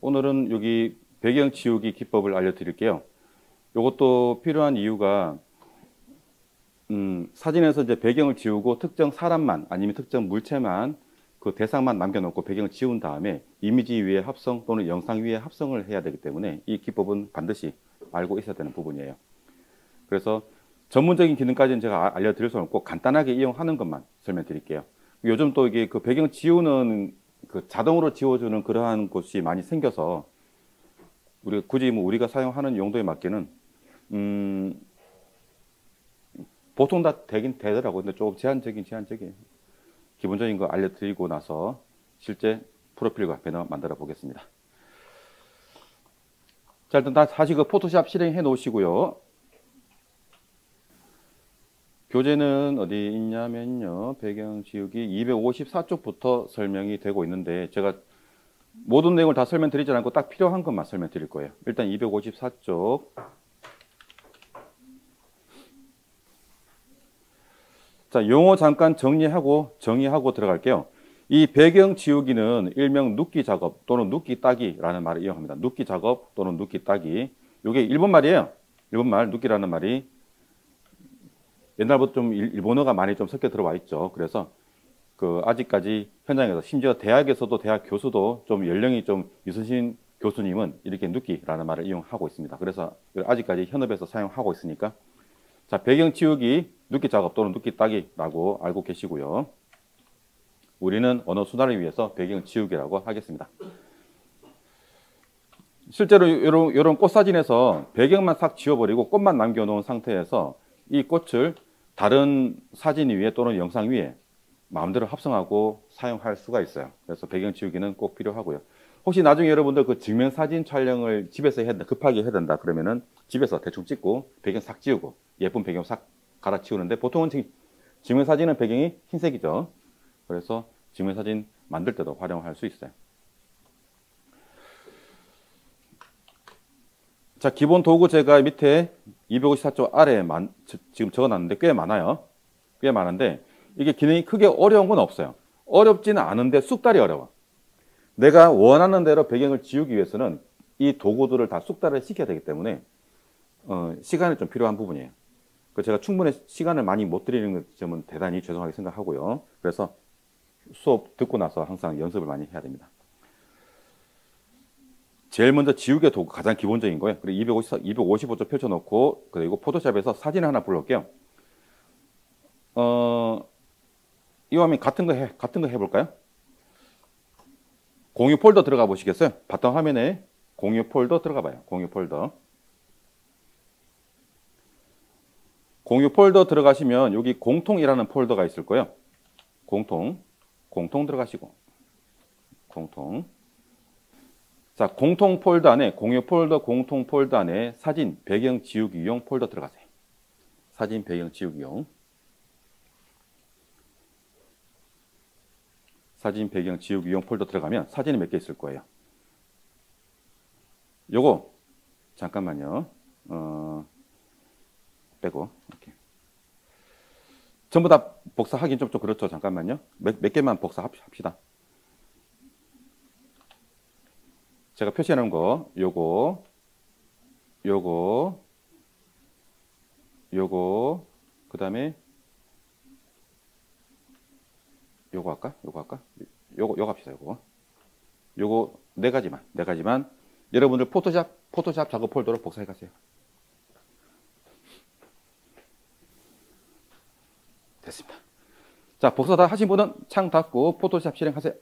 오늘은 여기 배경 지우기 기법을 알려드릴게요. 이것도 필요한 이유가 사진에서 이제 배경을 지우고 특정 사람만 아니면 특정 물체만 그 대상만 남겨놓고 배경을 지운 다음에 이미지 위에 합성 또는 영상 위에 합성을 해야 되기 때문에 이 기법은 반드시 알고 있어야 되는 부분이에요. 그래서 전문적인 기능까지는 제가 알려드릴 수는 없고 간단하게 이용하는 것만 설명드릴게요. 요즘 또 이게 그 배경 지우는 그 자동으로 지워주는 그러한 곳이 많이 생겨서 굳이 뭐 우리가 사용하는 용도에 맞게는 보통 다 되긴 되더라고요. 근데 조금 제한적인 기본적인 거 알려드리고 나서 실제 프로필과 배너 만들어 보겠습니다. 자, 일단 다시 그 포토샵 실행해 놓으시고요. 교재는 어디 있냐면요. 배경 지우기 254쪽부터 설명이 되고 있는데 제가 모든 내용을 다 설명드리지 않고 딱 필요한 것만 설명드릴 거예요. 일단 254쪽. 자, 용어 잠깐 정리하고 들어갈게요. 이 배경 지우기는 일명 눕기 작업 또는 눕기 따기라는 말을 이용합니다. 눕기 작업 또는 눕기 따기. 이게 일본 말이에요. 일본 말 눕기라는 말이 옛날부터 좀 일본어가 많이 좀 섞여 들어와 있죠. 그래서 그 아직까지 현장에서 심지어 대학에서도 대학 교수도 좀 연령이 좀 있으신 교수님은 이렇게 눕기라는 말을 이용하고 있습니다. 그래서 아직까지 현업에서 사용하고 있으니까 자, 배경 지우기 눕기 작업 또는 눕기 따기라고 알고 계시고요. 우리는 언어 순환을 위해서 배경 지우기라고 하겠습니다. 실제로 이런 꽃 사진에서 배경만 싹 지워버리고 꽃만 남겨놓은 상태에서 이 꽃을 다른 사진 위에 또는 영상 위에 마음대로 합성하고 사용할 수가 있어요. 그래서 배경 지우기는 꼭 필요하고요. 혹시 나중에 여러분들 그 증명사진 촬영을 집에서 급하게 해야 된다 그러면은 집에서 대충 찍고 배경 싹 지우고 예쁜 배경 싹 갈아치우는데 보통은 증명사진은 배경이 흰색이죠. 그래서 증명사진 만들 때도 활용할 수 있어요. 자, 기본 도구 제가 밑에 254쪽 아래에 지금 적어놨는데 꽤 많아요. 꽤 많은데 이게 기능이 크게 어려운 건 없어요. 어렵지는 않은데 쑥달이 어려워. 내가 원하는 대로 배경을 지우기 위해서는 이 도구들을 다 쑥달을 시켜야 되기 때문에 시간이 좀 필요한 부분이에요. 제가 충분히 시간을 많이 못 드리는 점은 대단히 죄송하게 생각하고요. 그래서 수업 듣고 나서 항상 연습을 많이 해야 됩니다. 제일 먼저 지우개 도구 가장 기본적인 거예요. 그리고 255쪽 펼쳐놓고 그리고 포토샵에서 사진을 하나 불러올게요. 이왕이면 같은 거 해볼까요? 공유 폴더 들어가 보시겠어요? 바탕 화면에 공유 폴더 들어가 봐요. 공유 폴더. 공유 폴더 들어가시면 여기 공통이라는 폴더가 있을 거예요. 공통 들어가시고 공통. 자, 공통 폴더 안에 공유 폴더 공통 폴더 안에 사진 배경 지우기용 폴더 들어가세요. 사진 배경 지우기용. 사진 배경 지우기용 폴더 들어가면 사진이 몇 개 있을 거예요. 요거 잠깐만요. 빼고 이렇게. 전부 다 복사하긴 좀 그렇죠. 잠깐만요. 몇 개만 복사합시다. 제가 표시해 놓은 거 요거 그 다음에 요거 할까? 요거 합시다. 요거 네 가지만 여러분들 포토샵 작업 폴더로 복사해 가세요. 됐습니다. 자, 복사 다 하신 분은 창 닫고 포토샵 실행하세요.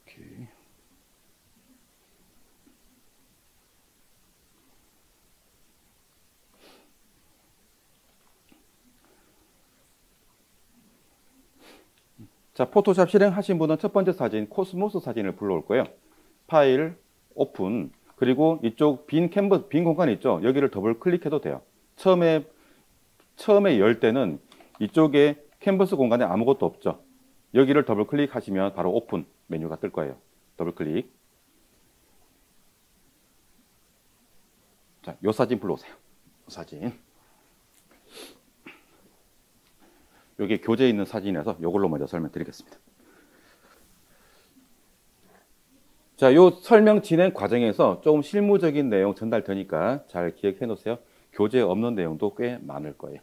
오케이. 자, 포토샵 실행하신 분은 첫 번째 사진 코스모스 사진을 불러올 거예요. 파일 오픈. 그리고 이쪽 빈 공간 있죠. 여기를 더블 클릭해도 돼요. 처음에 열 때는 이쪽에 캔버스 공간에 아무것도 없죠. 여기를 더블 클릭하시면 바로 오픈 메뉴가 뜰 거예요. 더블 클릭. 자, 요 사진 불러오세요. 요 사진. 여기 교재에 있는 사진이라서 이걸로 먼저 설명드리겠습니다. 자, 요 설명 진행 과정에서 조금 실무적인 내용 전달되니까 잘 기억해 놓으세요. 교재에 없는 내용도 꽤 많을 거예요.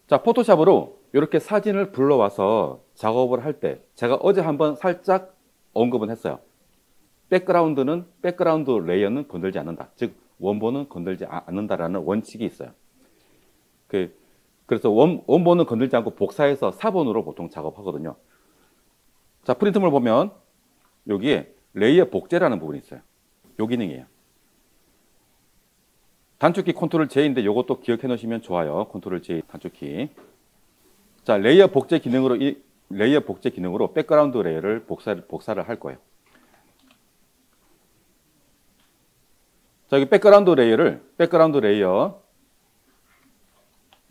자, 포토샵으로 이렇게 사진을 불러와서 작업을 할 때 제가 어제 한번 살짝 언급은 했어요. 백그라운드 레이어는 건들지 않는다. 즉 원본은 건들지 않는다라는 원칙이 있어요. 그래서 원본은 건들지 않고 복사해서 사본으로 보통 작업하거든요. 자, 프린트물 보면 여기에 레이어 복제라는 부분이 있어요. 요 기능이에요. 단축키 컨트롤 J인데 이것도 기억해 놓으시면 좋아요. 컨트롤 J 단축키. 자, 레이어 복제 기능으로 백그라운드 레이어를 복사를 할 거예요. 자, 여기 백그라운드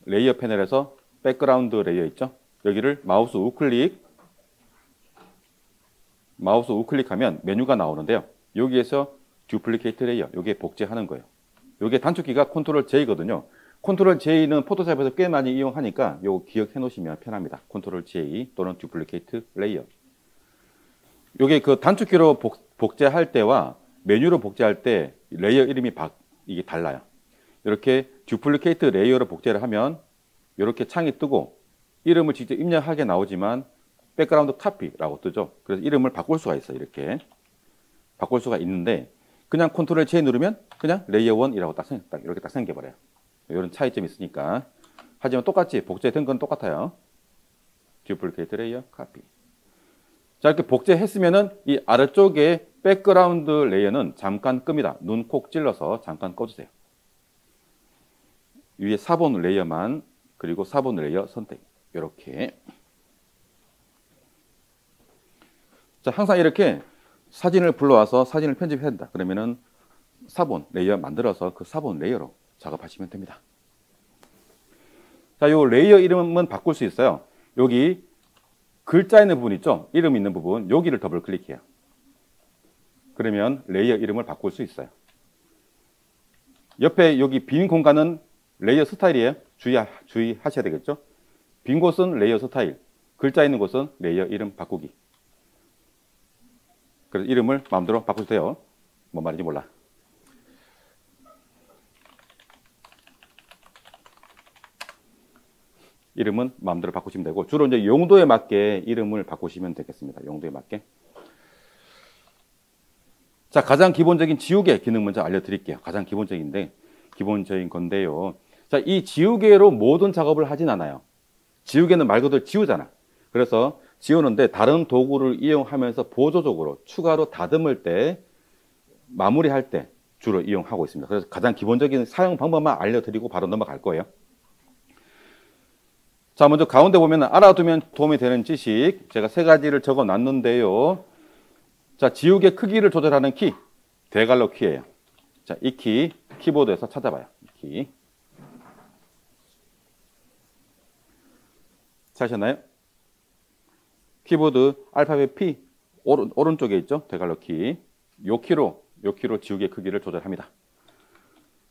레이어 패널에서 백그라운드 레이어 있죠? 여기를 마우스 우클릭하면 메뉴가 나오는데요. 여기에서 듀플리케이트 레이어, 요게 복제하는 거예요. 요게 단축키가 컨트롤 J거든요. 컨트롤 J는 포토샵에서 꽤 많이 이용하니까 요거 기억해 놓으시면 편합니다. 컨트롤 J 또는 듀플리케이트 레이어. 요게 그 단축키로 복제할 때와 메뉴로 복제할 때 레이어 이름이 이게 달라요. 이렇게 듀플리케이트 레이어로 복제를 하면 이렇게 창이 뜨고 이름을 직접 입력하게 나오지만 백그라운드 카피라고 뜨죠. 그래서 이름을 바꿀 수가 있어요. 이렇게 바꿀 수가 있는데 그냥 컨트롤 J 누르면 그냥 레이어 1이라고 이렇게 딱 생겨버려요. 이런 차이점이 있으니까. 하지만 똑같이 복제된 건 똑같아요. 듀플리케이트 레이어 카피. 자, 이렇게 복제했으면은 이 아래쪽에 백그라운드 레이어는 잠깐 끕니다. 눈 콕 찔러서 잠깐 꺼주세요. 위에 사본 레이어만, 그리고 사본 레이어 선택. 이렇게. 자, 항상 이렇게 사진을 불러와서 사진을 편집해야 된다. 그러면은 사본 레이어 만들어서 그 사본 레이어로 작업하시면 됩니다. 자, 요 레이어 이름은 바꿀 수 있어요. 여기 글자 있는 부분 있죠? 이름 있는 부분, 여기를 더블 클릭해요. 그러면 레이어 이름을 바꿀 수 있어요. 옆에 여기 빈 공간은 레이어 스타일이에요. 주의하셔야 되겠죠? 빈 곳은 레이어 스타일, 글자 있는 곳은 레이어 이름 바꾸기. 그래서 이름을 마음대로 바꾸세요. 뭔 말인지 몰라. 이름은 마음대로 바꾸시면 되고, 주로 이제 용도에 맞게 이름을 바꾸시면 되겠습니다. 용도에 맞게. 자, 가장 기본적인 지우개 기능 먼저 알려드릴게요. 가장 기본적인 건데요. 자, 이 지우개로 모든 작업을 하진 않아요. 지우개는 말 그대로 지우잖아. 그래서 지우는데 다른 도구를 이용하면서 보조적으로 추가로 다듬을 때, 마무리할 때 주로 이용하고 있습니다. 그래서 가장 기본적인 사용 방법만 알려드리고 바로 넘어갈 거예요. 자, 먼저 가운데 보면 알아두면 도움이 되는 지식, 제가 3가지를 적어 놨는데요. 자, 지우개 크기를 조절하는 키, 대괄호 키예요. 자, 이 키, 키보드에서 찾아봐요. 이 키. 찾으셨나요? 키보드 알파벳 P 오른쪽에 있죠? 대괄호 키. 요 키로 지우개 크기를 조절합니다.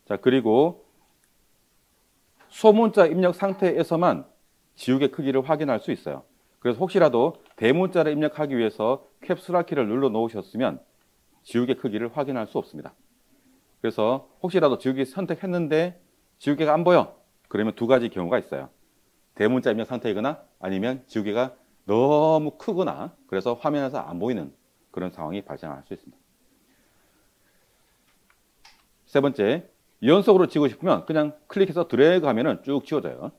자, 그리고 소문자 입력 상태에서만 지우개 크기를 확인할 수 있어요. 그래서 혹시라도 대문자를 입력하기 위해서 캡슐화 키를 눌러 놓으셨으면 지우개 크기를 확인할 수 없습니다. 그래서 혹시라도 지우개 선택했는데 지우개가 안 보여. 그러면 2가지 경우가 있어요. 대문자 입력 상태이거나 아니면 지우개가 너무 크거나 그래서 화면에서 안 보이는 그런 상황이 발생할 수 있습니다. 3번째, 연속으로 지우고 싶으면 그냥 클릭해서 드래그 하면은 쭉 지워져요.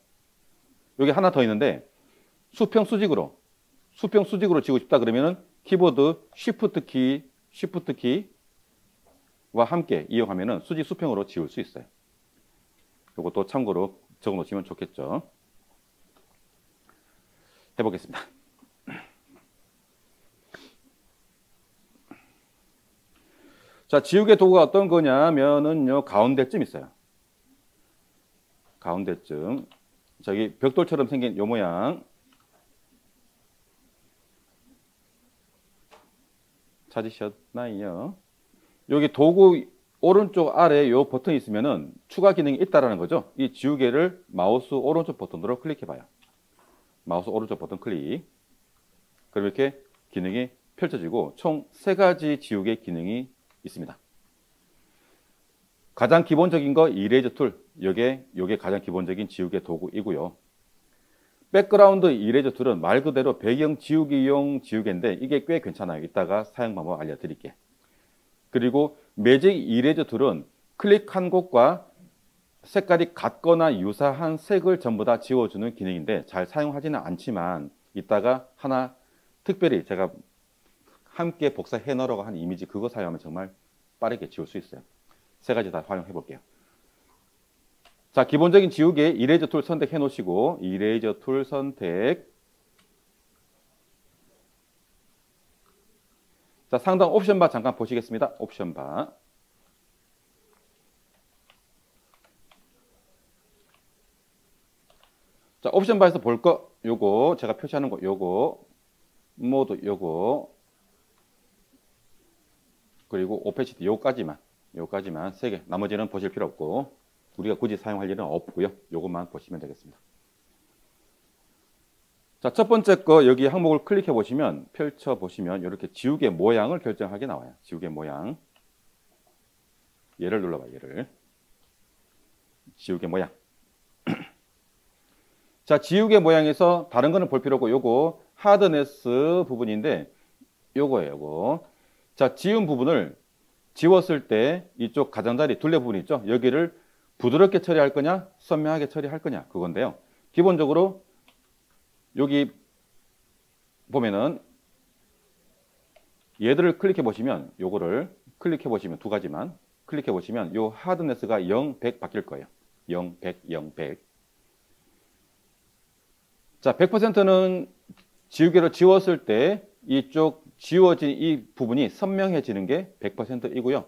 여기 하나 더 있는데 수평 수직으로 지우고 싶다 그러면은 키보드 Shift 키와 함께 이용하면은 수평으로 지울 수 있어요. 이것도 참고로 적어 놓으시면 좋겠죠. 해보겠습니다. 자, 지우개 도구가 어떤 거냐면은요, 가운데쯤 있어요. 가운데쯤. 저기 벽돌처럼 생긴 요 모양. 찾으셨나요? 여기 도구 오른쪽 아래에 요 버튼이 있으면은 추가 기능이 있다라는 거죠. 이 지우개를 마우스 오른쪽 버튼으로 클릭해 봐요. 마우스 오른쪽 버튼 클릭. 그럼 이렇게 기능이 펼쳐지고 총 3가지 지우개 기능이 있습니다. 가장 기본적인 거 이레이저 툴. 요게 가장 기본적인 지우개 도구이고요. 백그라운드 이레이저 툴은 말 그대로 배경 지우기용 지우개인데 이게 꽤 괜찮아요. 이따가 사용 방법 알려드릴게요. 그리고 매직 이레이저 툴은 클릭한 곳과 색깔이 같거나 유사한 색을 전부 다 지워주는 기능인데 잘 사용하지는 않지만 이따가 하나 특별히 제가 함께 복사해 놓으라고 한 이미지 그거 사용하면 정말 빠르게 지울 수 있어요. 3가지 다 활용해 볼게요. 자, 기본적인 지우개 이레이저 툴 선택해 놓으시고 이레이저 툴 선택. 자, 상단 옵션 바 잠깐 보시겠습니다. 옵션 바. 자, 옵션 바에서 볼 거 요거 제가 표시하는 거 요거 모드 요거 그리고 오페시티 요까지만 3개. 나머지는 보실 필요 없고 우리가 굳이 사용할 일은 없고요. 요것만 보시면 되겠습니다. 자, 첫 번째 거 여기 항목을 클릭해 보시면 펼쳐 보시면 이렇게 지우개 모양을 결정하게 나와요. 지우개 모양. 얘를 눌러봐요. 얘를. 지우개 모양. 자, 지우개 모양에서 다른 거는 볼 필요 없고 요거 하드네스 부분인데 요거예요. 요거. 자, 지운 부분을 지웠을 때 이쪽 가장자리 둘레 부분 있죠? 여기를 부드럽게 처리할 거냐 선명하게 처리할 거냐 그건데요. 기본적으로 여기 보면은 얘들을 클릭해 보시면 요거를 클릭해 보시면 2가지만 클릭해 보시면 요 하드네스가 0, 100 바뀔 거예요. 0, 100, 0, 100. 자, 100%는 지우개로 지웠을 때 이쪽 지워진 이 부분이 선명해지는 게 100%이고요.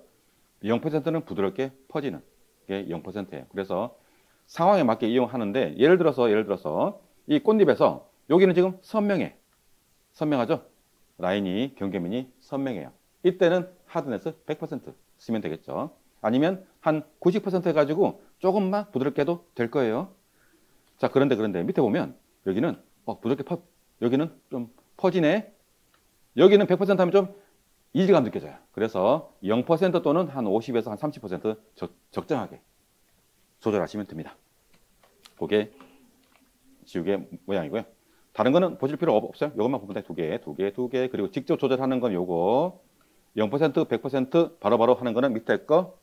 0%는 부드럽게 퍼지는 게 0%예요. 그래서 상황에 맞게 이용하는데 예를 들어서 이 꽃잎에서 여기는 지금 선명하죠? 라인이 경계면이 선명해요. 이때는 하드네스 100% 쓰면 되겠죠. 아니면 한 90% 해가지고 조금만 부드럽게 해도 될 거예요. 자, 그런데 밑에 보면 여기는 부드럽게 여기는 좀 퍼지네. 여기는 100% 하면 좀 이질감 느껴져요. 그래서 0% 또는 한 50에서 한 30% 적정하게 조절하시면 됩니다. 그게 지우개 모양이고요. 다른 거는 보실 필요 없어요. 이것만 보면 돼. 2개. 그리고 직접 조절하는 건 요거 0%, 100% 바로바로 하는 거는 밑에 거.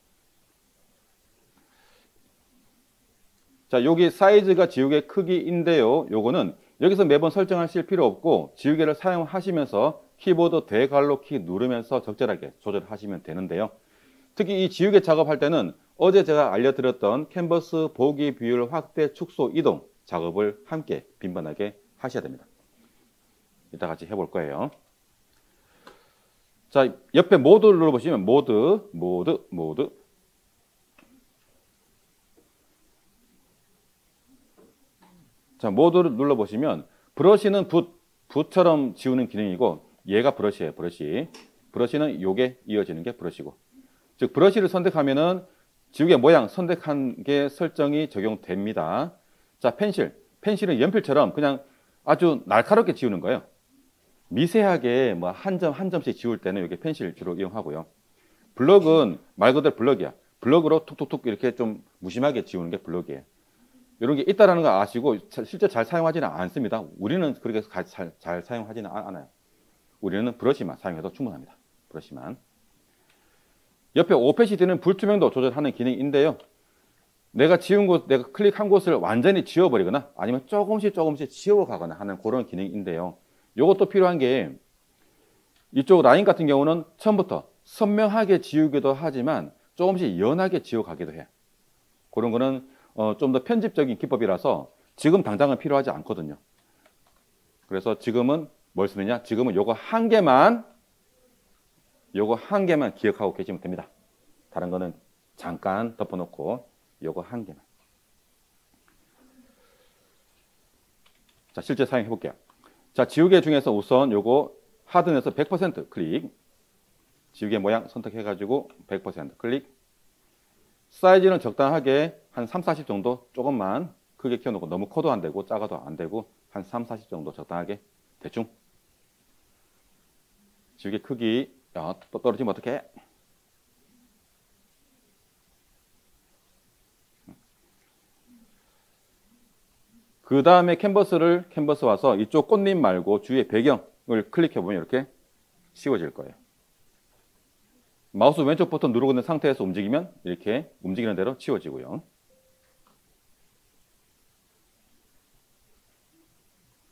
자, 여기 사이즈가 지우개 크기인데요. 요거는 여기서 매번 설정하실 필요 없고 지우개를 사용하시면서 키보드 대괄호 키 누르면서 적절하게 조절하시면 되는데요. 특히 이 지우개 작업할 때는 어제 제가 알려드렸던 캔버스 보기 비율 확대 축소 이동 작업을 함께 빈번하게 하셔야 됩니다. 이따 같이 해볼 거예요. 자, 옆에 모드를 눌러보시면 모드. 자, 모드를 눌러보시면 브러쉬는 붓처럼 지우는 기능이고 얘가 브러쉬예요. 브러쉬는 요게 이어지는 게 브러쉬고 즉 브러쉬를 선택하면은 지우개 모양 선택한 게 설정이 적용됩니다. 자, 펜실은 연필처럼 그냥 아주 날카롭게 지우는 거예요. 미세하게 뭐 한 점씩 지울 때는 이게 펜실 주로 이용하고요. 블럭은 말 그대로 블럭이야. 블럭으로 툭툭툭 이렇게 좀 무심하게 지우는 게 블럭이에요. 이런 게 있다라는 거 아시고 실제 잘 사용하지는 않습니다. 우리는 그렇게 잘 사용하지는 않아요. 우리는 브러쉬만 사용해도 충분합니다. 브러쉬만. 옆에 오페시티는 불투명도 조절하는 기능인데요. 내가 클릭한 곳을 완전히 지워버리거나 아니면 조금씩 지워가거나 하는 그런 기능인데요. 이것도 필요한 게 이쪽 라인 같은 경우는 처음부터 선명하게 지우기도 하지만 조금씩 연하게 지워가기도 해요. 그런 거는 좀 더 편집적인 기법이라서 지금 당장은 필요하지 않거든요. 그래서 지금은 뭘 쓰느냐? 지금은 요거 한 개만 기억하고 계시면 됩니다. 다른 거는 잠깐 덮어놓고 요거 한 개만. 자, 실제 사용해 볼게요. 자, 지우개 중에서 우선 요거 하드에서 100% 클릭. 지우개 모양 선택해 가지고 100% 클릭. 사이즈는 적당하게 한 3, 40 정도 조금만 크게 키워놓고 너무 커도 안 되고 작아도 안 되고 한 3, 40 정도 적당하게 대충. 지우개 크기 야, 또 떨어지면 어떡해? 그 다음에 캔버스 와서 이쪽 꽃잎 말고 주위에 배경을 클릭해보면 이렇게 씌워질 거예요. 마우스 왼쪽 버튼 누르고 있는 상태에서 움직이면 이렇게 움직이는 대로 치워지고요.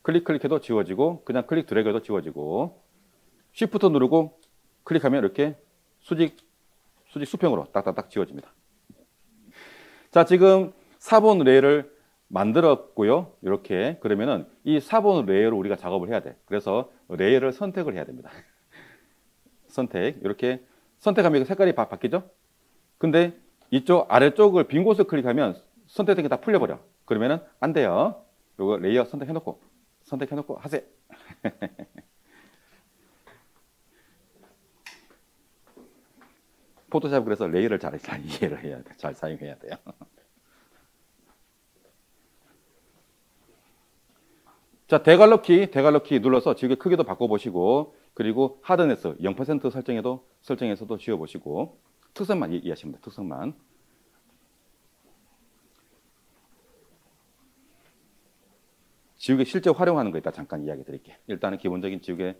클릭해도 지워지고 그냥 클릭 드래그해도 지워지고 쉬프트 누르고 클릭하면 이렇게 수직 수평으로 딱딱딱 지워집니다. 자, 지금 4번 레이를 만들었고요. 이렇게 그러면은 이 4번 레이어로 우리가 작업을 해야 돼. 그래서 레이어를 선택을 해야 됩니다. 선택 이렇게 선택하면 색깔이 바뀌죠? 근데 이쪽 아래쪽을 빈 곳을 클릭하면 선택된 게 다 풀려버려. 그러면은 안 돼요. 이거 레이어 선택해놓고 하세요. 포토샵 그래서 레이어를 잘 이해를 해야 돼. 잘 사용해야 돼요. 자, 대괄호키 눌러서 지우개 크기도 바꿔보시고 그리고 하드네스 0% 설정해서도 지워보시고 특성만 이해하시면 돼요. 특성만. 지우개 실제 활용하는 거 이따 잠깐 이야기 드릴게요. 일단은 기본적인 지우개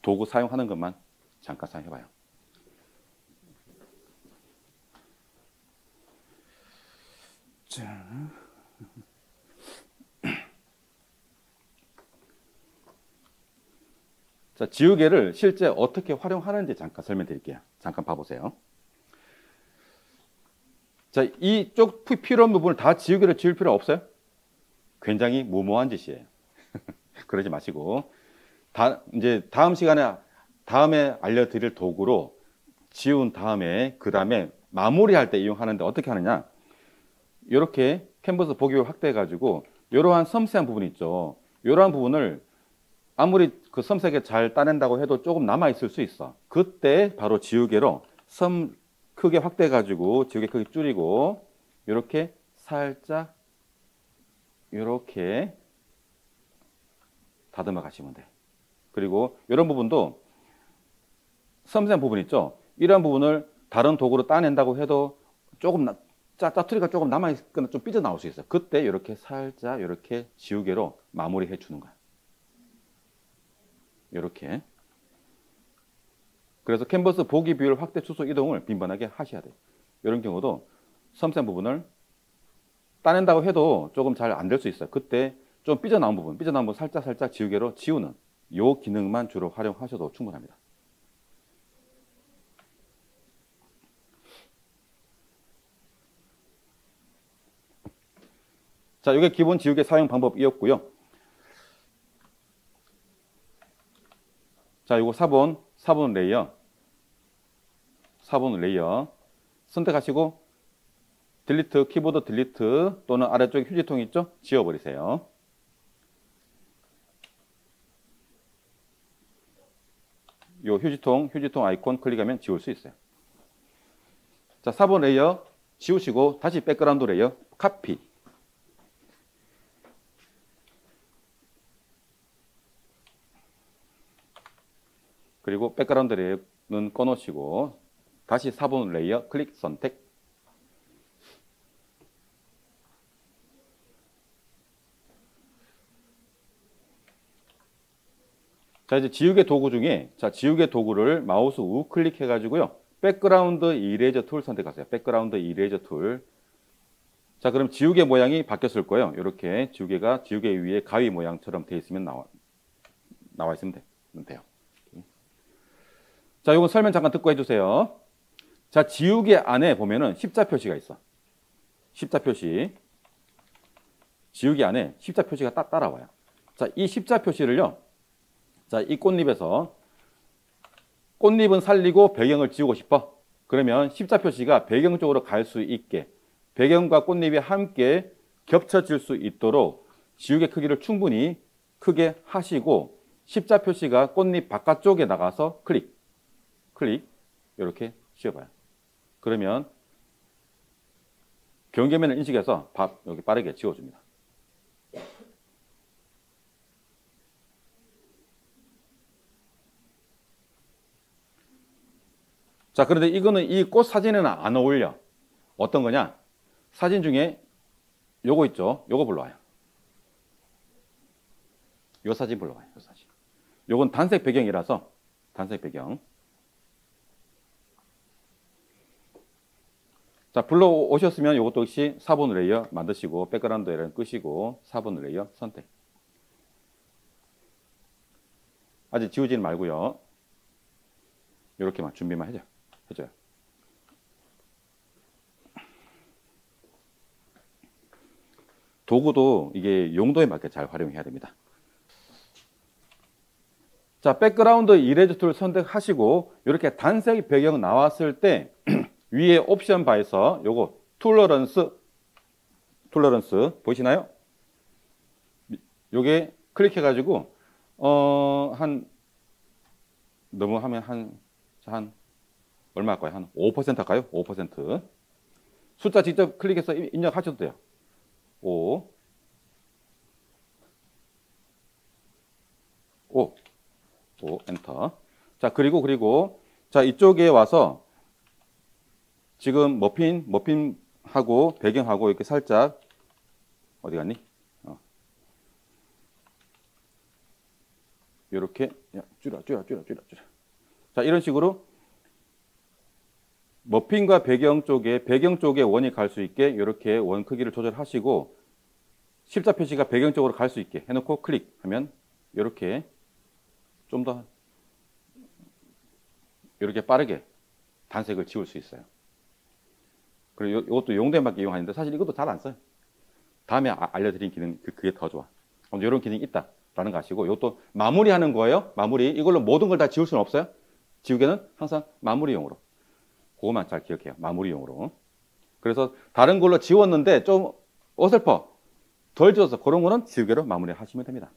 도구 사용하는 것만 잠깐 사용해봐요. 자, 지우개를 실제 어떻게 활용하는지 잠깐 설명드릴게요. 잠깐 봐보세요. 자, 이쪽 필요한 부분을 다 지우개를 지울 필요 없어요? 굉장히 무모한 짓이에요. 그러지 마시고 이제 다음에 알려드릴 도구로 지운 다음에 그 다음에 마무리할 때 이용하는데 어떻게 하느냐? 이렇게 캔버스 보기를 확대해 가지고 이러한 섬세한 부분 있죠. 이러한 부분을 아무리 그 섬세하게 잘 따낸다고 해도 조금 남아 있을 수 있어. 그때 바로 지우개로 섬 크게 확대해 가지고 지우개 크기 줄이고 이렇게 살짝 이렇게 다듬어 가시면 돼. 그리고 이런 부분도 섬세한 부분 있죠. 이런 부분을 다른 도구로 따낸다고 해도 조금 짜투리가 조금 남아있거나 좀 삐져나올 수 있어요. 그때 이렇게 살짝 이렇게 지우개로 마무리해 주는 거야. 이렇게. 그래서 캔버스 보기 비율 확대 축소 이동을 빈번하게 하셔야 돼요. 이런 경우도 섬세한 부분을 따낸다고 해도 조금 잘 안 될 수 있어요. 그때 좀 삐져나온 부분 살짝 지우개로 지우는 이 기능만 주로 활용하셔도 충분합니다. 자, 이게 기본 지우개 사용 방법이었고요. 자, 이거 4번 레이어 선택하시고 키보드 딜리트 또는 아래쪽에 휴지통 있죠? 지워버리세요. 이 휴지통 아이콘 클릭하면 지울 수 있어요. 자, 4번 레이어 지우시고 다시 백그라운드 레이어 카피. 그리고 백그라운드 레이어는 꺼놓으시고 다시 4번 레이어 클릭 선택. 자, 이제 지우개 도구 중에 지우개 도구를 마우스 우클릭 해가지고요. 백그라운드 이레이저 툴 선택하세요. 백그라운드 이레이저 툴. 자, 그럼 지우개 모양이 바뀌었을 거예요. 이렇게 지우개가 지우개 위에 가위 모양처럼 되어 있으면 나와 있으면 돼요. 자, 이건 설명 잠깐 듣고 해주세요. 자, 지우개 안에 보면은 십자 표시가 있어. 십자 표시. 지우개 안에 십자 표시가 딱 따라와요. 자, 이 십자 표시를요. 자, 이 꽃잎은 살리고 배경을 지우고 싶어. 그러면 십자 표시가 배경 쪽으로 갈 수 있게 배경과 꽃잎이 함께 겹쳐질 수 있도록 지우개 크기를 충분히 크게 하시고 십자 표시가 꽃잎 바깥쪽에 나가서 클릭 이렇게 씌워봐요. 그러면 경계면을 인식해서 여기 빠르게 지워줍니다. 자, 그런데 이거는 이 꽃 사진에는 안 어울려. 어떤 거냐? 사진 중에 요거 있죠? 요거 불러와요. 요 사진 불러와요. 요 사진. 요건 단색 배경이라서 단색 배경. 자, 불러오셨으면 요것도 역시 4번 레이어 만드시고 백그라운드 에러는 끄시고 4번 레이어 선택. 아직 지우지는 말고요. 이렇게만 준비만 해줘요. 도구도 이게 용도에 맞게 잘 활용해야 됩니다. 자, 백그라운드 이레즈 툴 선택하시고 이렇게 단색 배경 나왔을 때 위에 옵션 바에서 요거 툴러런스 보이시나요? 요게 클릭해 가지고 너무 하면 한 얼마 할까요? 한 5% 할까요? 5%. 숫자 직접 클릭해서 입력하셔도 돼요. 5 엔터. 자, 그리고 자, 이쪽에 와서 지금 머핀하고 배경하고 이렇게 살짝 어디 갔니? 이렇게 줄여. 자, 이런 식으로 머핀과 배경 쪽에 원이 갈 수 있게 이렇게 원 크기를 조절하시고 십자 표시가 배경 쪽으로 갈 수 있게 해놓고 클릭하면 이렇게 좀 더 이렇게 빠르게 단색을 지울 수 있어요. 그리고 이것도 용도에 맞게 이용하는데 사실 이것도 잘 안 써요. 다음에 알려드린 기능 그게 더 좋아. 이런 기능이 있다라는 거 아시고 이것도 마무리하는 거예요. 마무리. 이걸로 모든 걸 다 지울 수는 없어요. 지우개는 항상 마무리용으로. 그것만 잘 기억해요. 마무리용으로. 그래서 다른 걸로 지웠는데 좀 어설퍼. 덜 지워서 그런 거는 지우개로 마무리하시면 됩니다.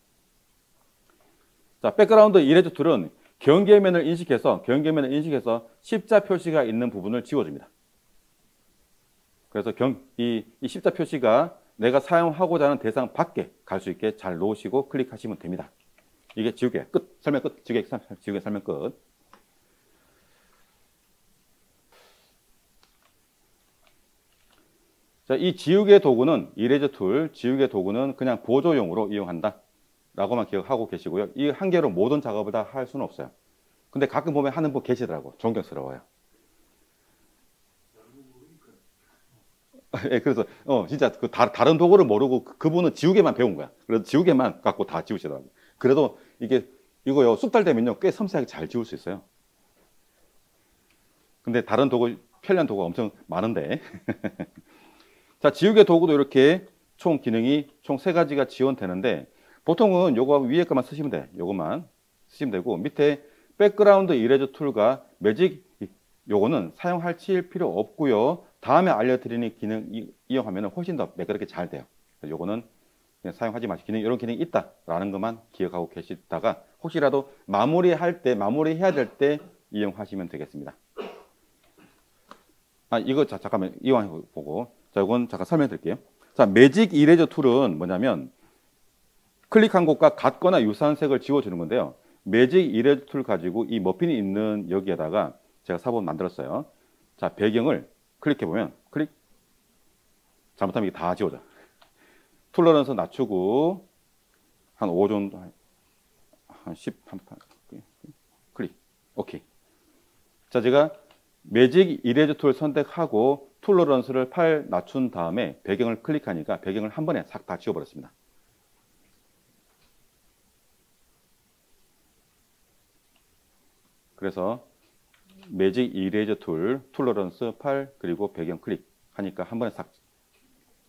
자, 백그라운드 이레즈 툴은 경계면을 인식해서 십자 표시가 있는 부분을 지워줍니다. 그래서 이 십자 표시가 내가 사용하고자 하는 대상 밖에 갈 수 있게 잘 놓으시고 클릭하시면 됩니다. 이게 지우개 끝. 설명 끝. 지우개 설명 끝. 자, 이 지우개 도구는 이레저 툴, 지우개 도구는 그냥 보조용으로 이용한다 라고만 기억하고 계시고요. 이 한 개로 모든 작업을 다 할 수는 없어요. 근데 가끔 보면 하는 분 계시더라고. 존경스러워요. 예, 그래서 진짜 그 다른 도구를 모르고 그분은 지우개만 배운 거야. 그래서 지우개만 갖고 다 지우시더라고. 그래도 이거요 숙달 되면요 꽤 섬세하게 잘 지울 수 있어요. 근데 다른 도구 편리한 도구가 엄청 많은데 자, 지우개 도구도 이렇게 총 기능이 총 3가지가 지원되는데 보통은 요거 위에 것만 쓰시면 돼. 요것만 쓰시면 되고 밑에 백그라운드 이레저 툴과 매직 요거는 사용하실 필요 없고요. 다음에 알려드리는 기능 이용하면 훨씬 더 매끄럽게 잘 돼요. 요거는 그냥 사용하지 마시고 이런 기능이 있다라는 것만 기억하고 계시다가 혹시라도 마무리해야 될 때 이용하시면 되겠습니다. 이거 잠깐만 이용해보고 자, 이건 잠깐 설명드릴게요. 자, 매직 이레저 툴은 뭐냐면 클릭한 곳과 같거나 유사한 색을 지워주는 건데요. 매직 이레저 툴 가지고 이 머핀이 있는 여기에다가 제가 4번 만들었어요. 자, 배경을 클릭해보면 잘못하면 이게 다 지워져. 툴러런스 낮추고 한 5 정도 한 10 클릭. 오케이. 자, 제가 매직 이레저 툴 선택하고 툴러런스를 8 낮춘 다음에 배경을 클릭하니까 배경을 한 번에 싹 다 지워버렸습니다. 그래서 매직 이레저 툴, 툴러런스 8 그리고 배경 클릭 하니까 한 번에 싹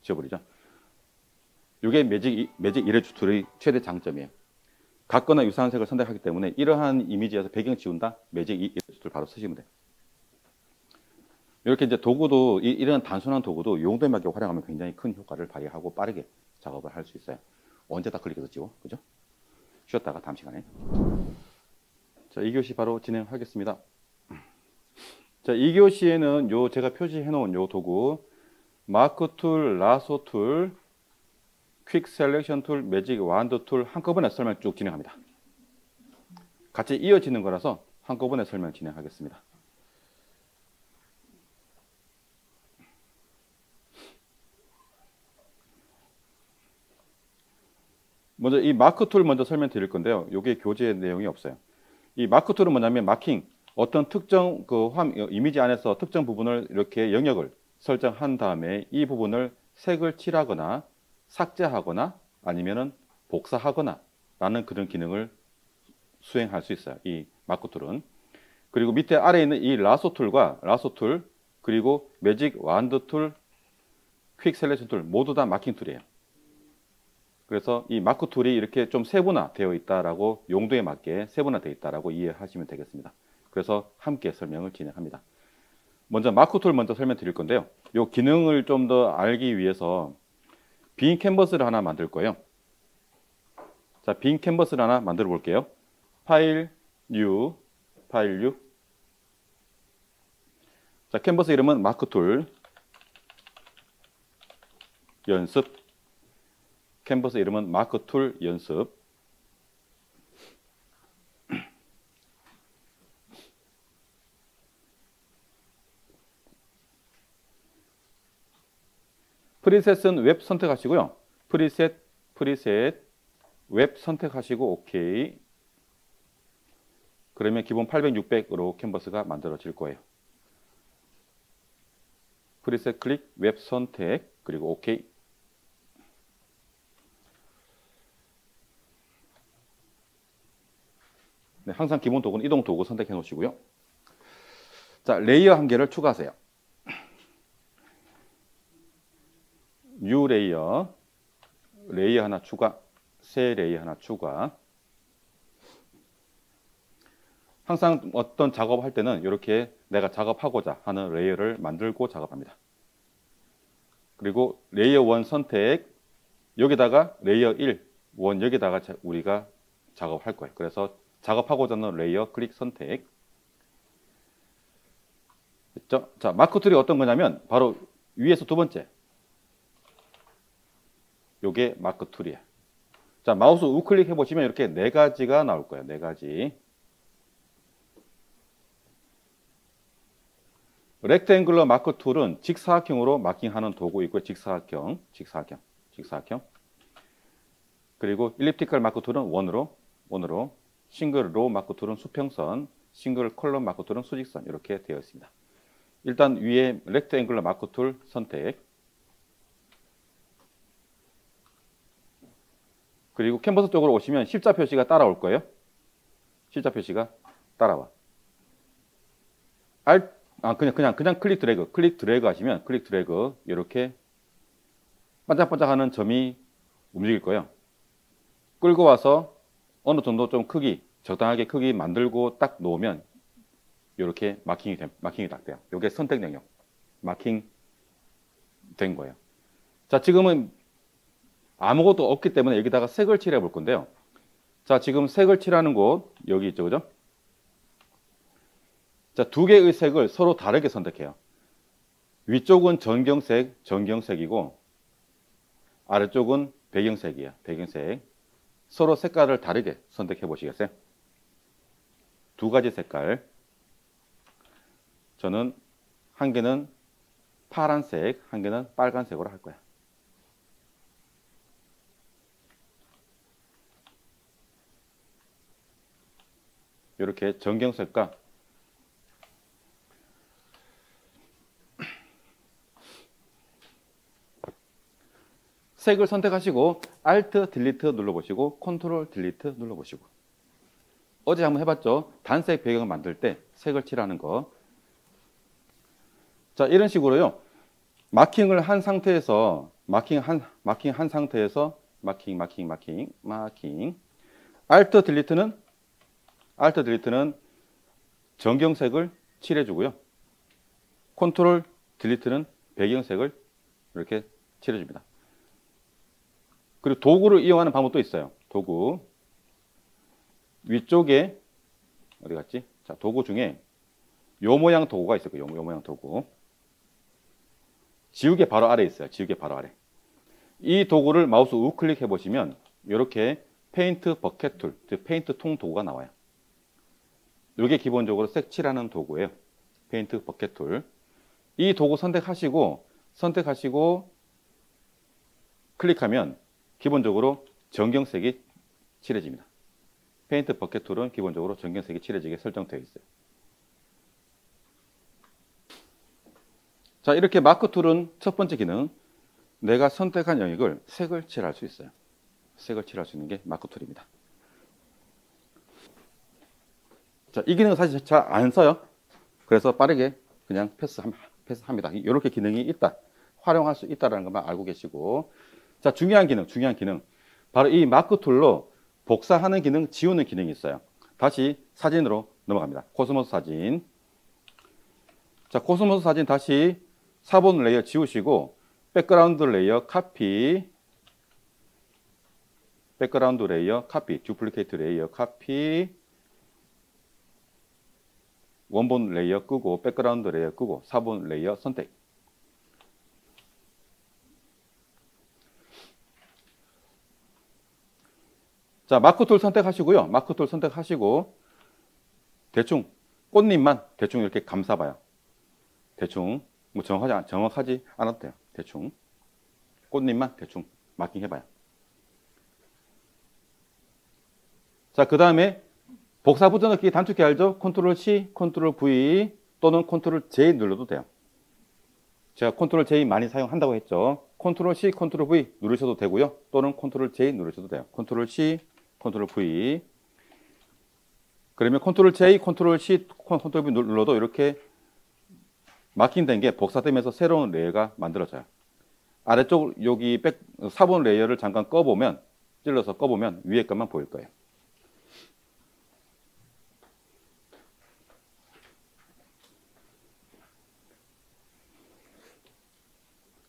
지워버리죠. 이게 매직 이레저 툴의 최대 장점이에요. 같거나 유사한 색을 선택하기 때문에 이러한 이미지에서 배경 지운다? 매직 이레저 툴 바로 쓰시면 돼요. 이렇게 이제 도구도 이런 단순한 도구도 용도에 맞게 활용하면 굉장히 큰 효과를 발휘하고 빠르게 작업을 할 수 있어요. 언제 다 클릭해서 지워? 그죠? 쉬었다가 다음 시간에. 자, 2교시 바로 진행하겠습니다. 자, 2교시에는 제가 표시해 놓은 요 도구 마크 툴, 라소 툴, 퀵 셀렉션 툴, 매직 와드 툴 한꺼번에 설명 쭉 진행합니다. 같이 이어지는 거라서 한꺼번에 설명 진행하겠습니다. 먼저 이 마크 툴 먼저 설명드릴 건데요. 이게 교재 내용이 없어요. 이 마크 툴은 뭐냐면 마킹, 어떤 특정 이미지 안에서 특정 부분을 이렇게 영역을 설정한 다음에 이 부분을 색을 칠하거나 삭제하거나 아니면은 복사하거나 라는 그런 기능을 수행할 수 있어요. 이 마크 툴은. 그리고 밑에 아래에 있는 이 라소 툴과 라소 툴 그리고 매직 와드 툴, 퀵 셀렉션 툴 모두 다 마킹 툴이에요. 그래서 이 마크 툴이 이렇게 좀 세분화되어 있다라고 용도에 맞게 세분화되어 있다라고 이해하시면 되겠습니다. 그래서 함께 설명을 진행합니다. 먼저 마크 툴 먼저 설명드릴 건데요. 이 기능을 좀 더 알기 위해서 빈 캔버스를 하나 만들 거예요. 자, 빈 캔버스를 하나 만들어 볼게요. 파일, 뉴, 파일, 뉴. 자, 캔버스 이름은 마크 툴, 연습. 캔버스 이름은 마크 툴 연습. 프리셋은 웹 선택하시고요. 프리셋, 웹 선택하시고 OK. 그러면 기본 800, 600으로 캔버스가 만들어질 거예요. 프리셋 클릭, 웹 선택, 그리고 OK. 네, 항상 기본 도구는 이동 도구 선택해 놓으시고요. 자, 레이어 한 개를 추가하세요. 뉴 레이어, 레이어 하나 추가, 새 레이어 하나 추가. 항상 어떤 작업할 때는 이렇게 내가 작업하고자 하는 레이어를 만들고 작업합니다. 그리고 레이어 1 선택, 여기다가 레이어 1, 원 여기다가 우리가 작업할 거예요. 그래서 작업하고자 하는 레이어 클릭 선택. 됐죠? 자, 마크 툴이 어떤 거냐면 바로 위에서 두 번째. 요게 마크 툴이에요. 자, 마우스 우클릭 해보시면 이렇게 네 가지가 나올 거예요. 네 가지. 렉탱글러 마크 툴은 직사각형으로 마킹하는 도구 있고 직사각형. 그리고 일리프티컬 마크 툴은 원으로. 싱글 로 마크 툴은 수평선, 싱글 컬럼 마크 툴은 수직선 이렇게 되어 있습니다. 일단 위에 렉탱글러 마크 툴 선택. 그리고 캔버스 쪽으로 오시면 십자 표시가 따라올 거예요. 십자 표시가 따라와. 그냥 클릭 드래그 하시면 클릭 드래그 이렇게 반짝반짝하는 점이 움직일 거예요. 끌고 와서 어느 정도 좀 적당하게 크기 만들고 딱 놓으면 이렇게 마킹이 딱 돼요. 이게 선택 영역 마킹 된 거예요. 자, 지금은 아무것도 없기 때문에 여기다가 색을 칠해 볼 건데요. 자, 지금 색을 칠하는 곳 여기 있죠, 그죠? 자, 두 개의 색을 서로 다르게 선택해요. 위쪽은 전경색이고 아래쪽은 배경색이에요. 배경색. 서로 색깔을 다르게 선택해 보시겠어요? 두 가지 색깔. 저는 한 개는 파란색, 한 개는 빨간색으로 할 거야. 이렇게 전경색과 색을 선택하시고 Alt 딜리트 눌러보시고 컨트롤 딜리트 눌러보시고 어제 한번 해봤죠? 단색 배경을 만들 때 색을 칠하는 거. 자, 이런 식으로요. 마킹을 한 상태에서 마킹 상태에서 마킹 Alt 딜리트는 전경색을 칠해주고요. 컨트롤 딜리트는 배경색을 이렇게 칠해줍니다. 그리고 도구를 이용하는 방법도 있어요. 도구. 위쪽에, 어디 갔지? 자, 도구 중에 요 모양 도구가 있을 거예요. 요 모양 도구. 지우개 바로 아래에 있어요. 지우개 바로 아래. 이 도구를 마우스 우클릭 해보시면 이렇게 페인트 버켓 툴, 즉 페인트 통 도구가 나와요. 이게 기본적으로 색칠하는 도구예요. 페인트 버켓 툴. 이 도구 선택하시고 클릭하면 기본적으로 전경색이 칠해집니다. 페인트 버켓 툴은 기본적으로 전경색이 칠해지게 설정되어 있어요. 자, 이렇게 마크 툴은 첫 번째 기능, 내가 선택한 영역을 색을 칠할 수 있어요. 색을 칠할 수 있는 게 마크 툴입니다. 자, 이 기능은 사실 잘 안 써요. 그래서 빠르게 그냥 패스합니다. 이렇게 기능이 있다. 활용할 수 있다는 것만 알고 계시고. 자, 중요한 기능. 바로 이 마크 툴로 복사하는 기능, 지우는 기능이 있어요. 다시 사진으로 넘어갑니다. 코스모스 사진. 자, 코스모스 사진 다시 4번 레이어 지우시고, 백그라운드 레이어 카피, 듀플리케이트 레이어 카피, 원본 레이어 끄고, 백그라운드 레이어 끄고, 4번 레이어 선택. 자, 마크 툴 선택하시고요. 마크 툴 선택하시고, 대충, 꽃잎만 대충 이렇게 감싸봐요. 대충, 뭐 정확하지 않아도 돼요. 대충. 꽃잎만 대충 마킹 해봐요. 자, 그 다음에 복사 붙여넣기 단축키 알죠? 컨트롤 C, 컨트롤 V 또는 컨트롤 J 눌러도 돼요. 제가 컨트롤 J 많이 사용한다고 했죠. 컨트롤 C, 컨트롤 V 누르셔도 되고요. 또는 컨트롤 J 누르셔도 돼요. 컨트롤 C, 컨트롤 V. 그러면 컨트롤 J, 컨트롤 C, 컨트롤 V 눌러도 이렇게 마킹된 게 복사되면서 새로운 레이어가 만들어져요. 아래쪽 여기 4번 레이어를 잠깐 찔러서 꺼보면 위에 것만 보일 거예요.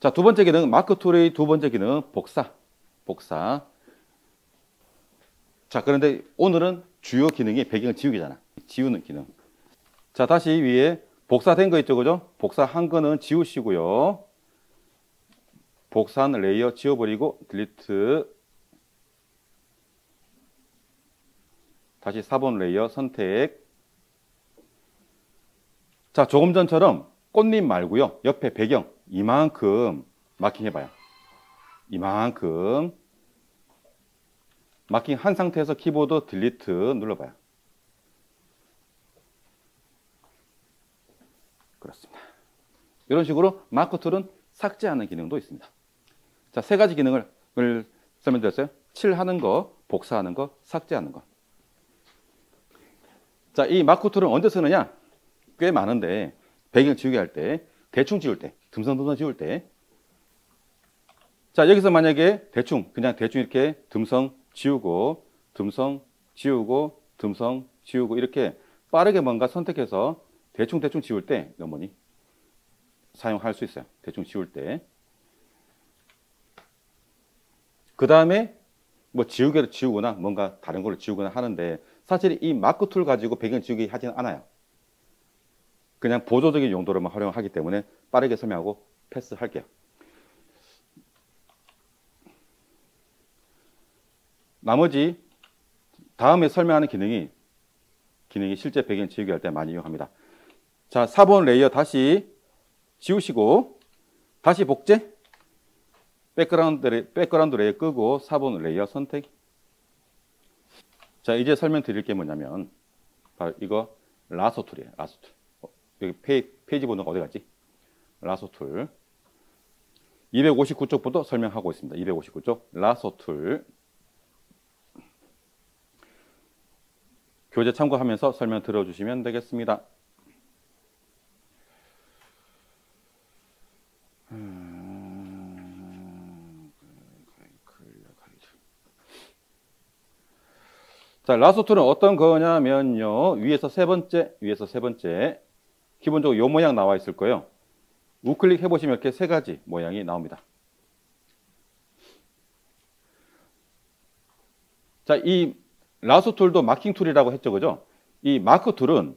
자, 두 번째 기능, 마크 툴의 두 번째 기능, 복사. 자, 그런데 오늘은 주요 기능이 배경 지우기잖아. 지우는 기능. 자, 다시 위에 복사된 거 있죠, 그죠? 복사한 거는 지우시고요. 복사한 레이어 지워버리고 딜리트. 다시 4번 레이어 선택. 자, 조금 전처럼 꽃잎 말고요. 옆에 배경 이만큼 마킹 해봐요. 이만큼 마킹 한 상태에서 키보드 딜리트 눌러봐요. 그렇습니다. 이런 식으로 마크 툴은 삭제하는 기능도 있습니다. 자, 세 가지 기능을 설명드렸어요. 칠하는 거, 복사하는 거, 삭제하는 거. 자, 이 마크 툴은 언제 쓰느냐? 꽤 많은데 배경 지우개 할 때, 대충 지울 때, 듬성듬성 지울 때. 자, 여기서 만약에 그냥 대충 이렇게 듬성 지우고, 듬성 지우고, 듬성 지우고 이렇게 빠르게 뭔가 선택해서 대충 지울 때 어머니 사용할 수 있어요. 대충 지울 때. 그 다음에 뭐 지우개를 지우거나 뭔가 다른 걸로 지우거나 하는데 사실 이 마크 툴 가지고 배경 지우기 하지는 않아요. 그냥 보조적인 용도로만 활용하기 때문에 빠르게 설명하고 패스할게요. 나머지 다음에 설명하는 기능이 실제 배경 지우기 할 때 많이 이용합니다. 자, 4번 레이어 다시 지우시고 다시 복제. 백그라운드 레이어 끄고 4번 레이어 선택. 자, 이제 설명드릴 게 뭐냐면 바로 이거 라소 툴이에요. 라소 툴. 여기 페이지 번호가 어디 갔지? 라소 툴. 259쪽부터 설명하고 있습니다. 259쪽 라소 툴. 교재 참고하면서 설명 들어주시면 되겠습니다. 자, 라소 툴은 어떤 거냐면요. 위에서 세 번째. 기본적으로 이 모양 나와 있을 거예요. 우클릭 해보시면 이렇게 세 가지 모양이 나옵니다. 자, 이 라소 툴도 마킹 툴이라고 했죠, 그죠? 이 마크 툴은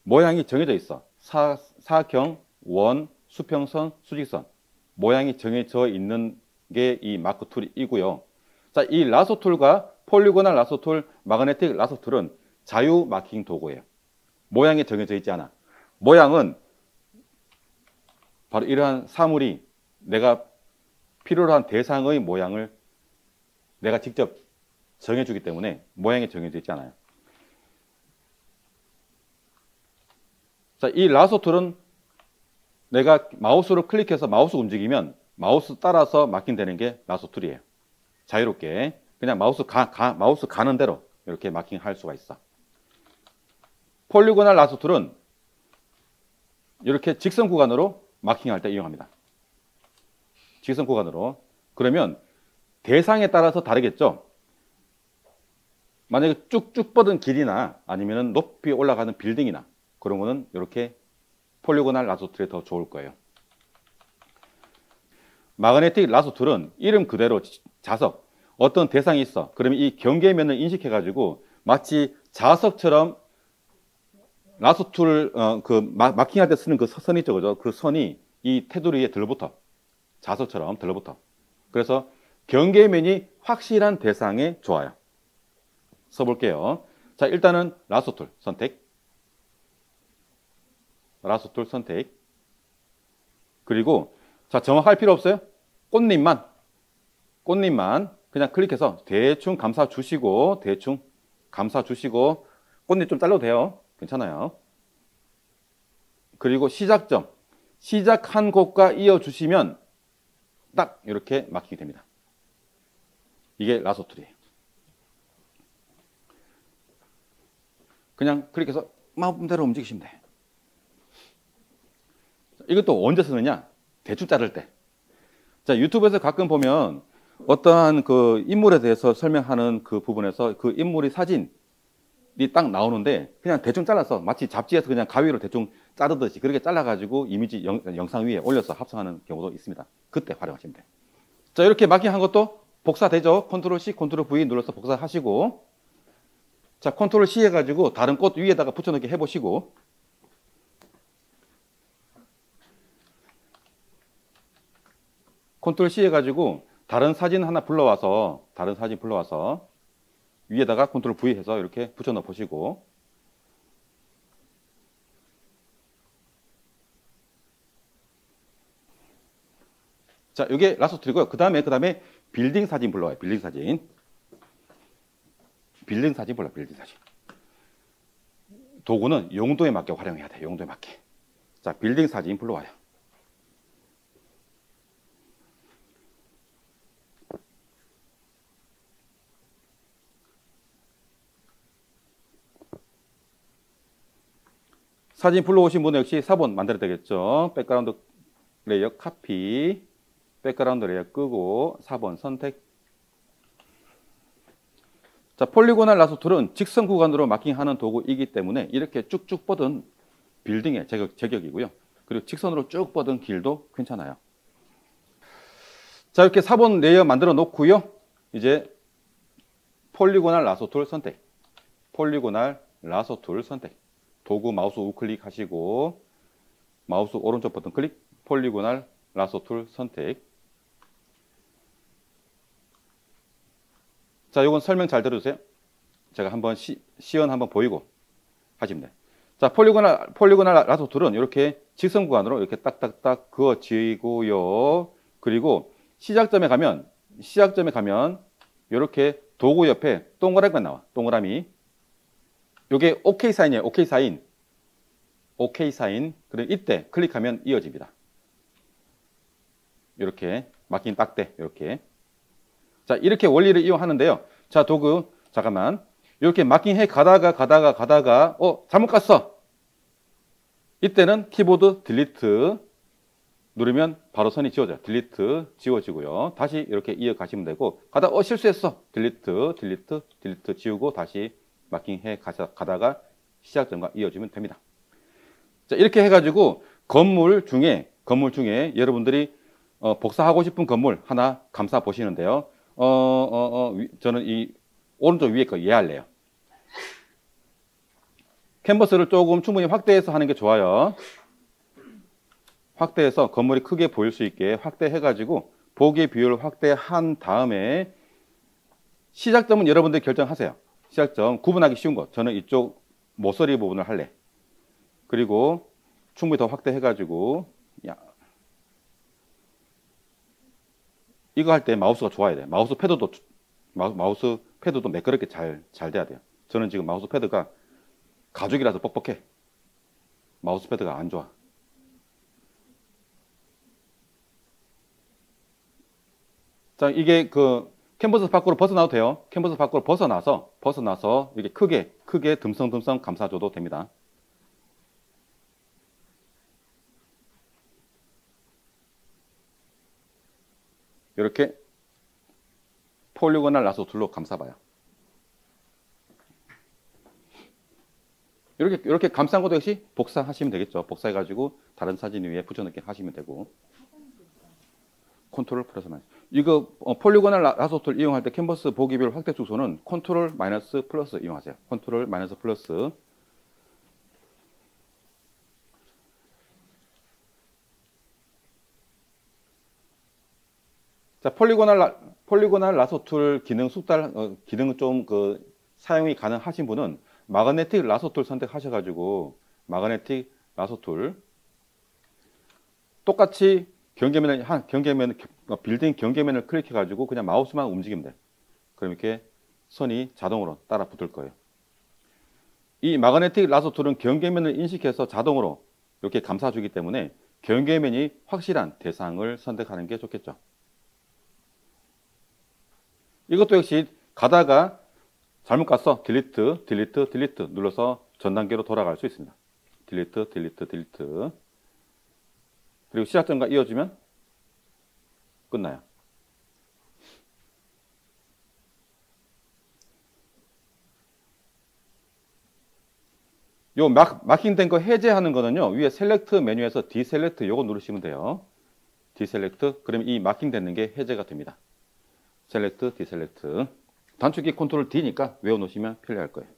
모양이 정해져 있어. 사경, 원, 수평선, 수직선 모양이 정해져 있는 게 이 마크 툴이고요. 자, 이 라소 툴과 폴리고널 라소 툴, 마그네틱 라소 툴은 자유 마킹 도구예요. 모양이 정해져 있지 않아. 모양은 바로 이러한 사물이 내가 필요로 한 대상의 모양을 내가 직접 정해주기 때문에 모양이 정해져 있지 않아요. 자, 이 라소 툴은 내가 마우스로 클릭해서 마우스 움직이면 마우스 따라서 마킹되는 게 라소 툴이에요. 자유롭게 그냥 마우스 가는 대로 이렇게 마킹할 수가 있어. 폴리고널 라소 툴은 이렇게 직선 구간으로 마킹할 때 이용합니다. 직선 구간으로. 그러면 대상에 따라서 다르겠죠. 만약에 쭉쭉 뻗은 길이나 아니면 높이 올라가는 빌딩이나 그런 거는 이렇게 폴리고널 라소 툴이 더 좋을 거예요. 마그네틱 라소 툴은 이름 그대로 자석, 어떤 대상이 있어. 그러면 이 경계면을 인식해 가지고 마치 자석처럼 라소 툴 마킹할 때 쓰는 그 선이 있죠, 그죠? 그 선이 이 테두리에 들러붙어. 자석처럼 들러붙어. 그래서 경계면이 확실한 대상에 좋아요. 써볼게요. 자, 일단은 라소 툴 선택. 라소 툴 선택. 그리고 자, 정확할 필요 없어요. 꽃잎만 그냥 클릭해서 대충 감싸 주시고 꽃잎 좀 잘라도 돼요. 괜찮아요. 그리고 시작점, 시작한 곳과 이어주시면 딱 이렇게 마킹이 됩니다. 이게 라소 툴이에요. 그냥 클릭해서 마음대로 움직이시면 돼. 이것도 언제 쓰느냐? 대충 자를 때. 자, 유튜브에서 가끔 보면 어떠한 그 인물에 대해서 설명하는 그 부분에서 그 인물의 사진이 딱 나오는데 그냥 대충 잘라서 마치 잡지에서 그냥 가위로 대충 자르듯이 그렇게 잘라가지고 이미지 영상 위에 올려서 합성하는 경우도 있습니다. 그때 활용하시면 돼요. 자, 이렇게 마킹한 것도 복사되죠. 컨트롤 C, 컨트롤 V 눌러서 복사하시고, 자, 컨트롤 C 해가지고 다른 꽃 위에다가 붙여넣기 해보시고, 컨트롤 C 해가지고 다른 사진 하나 불러와서 위에다가 컨트롤 V 해서 이렇게 붙여넣어 보시고, 자, 이게 라소 툴이고요. 그 다음에 빌딩 사진 불러와요. 빌딩 사진 불러. 빌딩 사진. 도구는 용도에 맞게 활용해야 돼. 용도에 맞게. 자, 빌딩 사진 불러와요. 사진 불러오신 분은 역시 4번 만들어야 되겠죠. 백그라운드 레이어 카피, 백그라운드 레이어 끄고 4번 선택. 자, 폴리고널 라소 툴은 직선 구간으로 마킹하는 도구이기 때문에 이렇게 쭉쭉 뻗은 빌딩의 제격이고요. 그리고 직선으로 쭉 뻗은 길도 괜찮아요. 자, 이렇게 4번 레이어 만들어 놓고요. 이제 폴리고널 라소 툴 선택. 폴리고널 라소 툴 선택. 도구 마우스 우클릭 하시고 마우스 오른쪽 버튼 클릭, 폴리고널 라소 툴 선택. 자, 이건 설명 잘 들어주세요. 제가 한번 시연 한번 보이고 하시면 돼요. 자, 폴리고널 라소 툴은 이렇게 직선 구간으로 이렇게 딱딱딱 그어지고요. 그리고 시작점에 가면 이렇게 도구 옆에 동그라미가 나와. 동그라미. 이게 OK 사인이에요. OK 사인. 그럼 이때 클릭하면 이어집니다. 이렇게 마킹 딱 돼. 이렇게. 자, 이렇게 원리를 이용하는데요. 자, 도구 잠깐만. 이렇게 마킹해 가다가 잘못 갔어. 이때는 키보드 딜리트 누르면 바로 선이 지워져요. 딜리트 지워지고요. 다시 이렇게 이어가시면 되고, 가다가 실수했어. 딜리트 지우고 다시 마킹해 가다가 시작점과 이어지면 됩니다. 자, 이렇게 해가지고 건물 중에 여러분들이 복사하고 싶은 건물 하나 감싸 보시는데요. 저는 이 오른쪽 위에 거 이해할래요. 캔버스를 조금 충분히 확대해서 하는 게 좋아요. 확대해서 건물이 크게 보일 수 있게 확대해가지고 보기 비율을 확대한 다음에 시작점은 여러분들이 결정하세요. 시작점 구분하기 쉬운 거. 저는 이쪽 모서리 부분을 할래. 그리고 충분히 더 확대해가지고 이거 할 때 마우스가 좋아야 돼. 마우스 패드도 매끄럽게 잘 돼야 돼요. 저는 지금 마우스 패드가 가죽이라서 뻑뻑해. 마우스 패드가 안 좋아. 자, 이게 그 캔버스 밖으로 벗어나도 돼요. 캔버스 밖으로 벗어나서 이렇게 크게 듬성듬성 감싸줘도 됩니다. 이렇게 폴리고널 라소 툴로 감싸봐요. 이렇게 감싼 것도 역시 복사하시면 되겠죠. 복사해가지고 다른 사진 위에 붙여넣기 하시면 되고. 컨트롤 플러스 마이너스. 이거 폴리고널 라소 툴 이용할 때 캔버스 보기별 확대 축소는 컨트롤 마이너스 플러스 이용하세요. 컨트롤 마이너스 플러스. 자, 폴리고널 라소 툴 기능 기능 좀 사용이 가능하신 분은 마그네틱 라소 툴 선택하셔가지고 마그네틱 라소 툴 똑같이 빌딩 경계면을 클릭해가지고 그냥 마우스만 움직이면 돼. 그럼 이렇게 선이 자동으로 따라 붙을 거예요. 이 마그네틱 라소 툴은 경계면을 인식해서 자동으로 이렇게 감싸주기 때문에 경계면이 확실한 대상을 선택하는 게 좋겠죠. 이것도 역시 가다가 잘못 갔어. 딜리트 눌러서 전 단계로 돌아갈 수 있습니다. 딜리트. 그리고 시작점과 이어주면 끝나요. 요 마킹된 거 해제하는 거는요. 위에 셀렉트 메뉴에서 디셀렉트 요거 누르시면 돼요. 디셀렉트. 그러면 이 마킹되는 게 해제가 됩니다. 셀렉트, 디셀렉트. 단축키 컨트롤 D니까 외워놓으시면 편리할 거예요.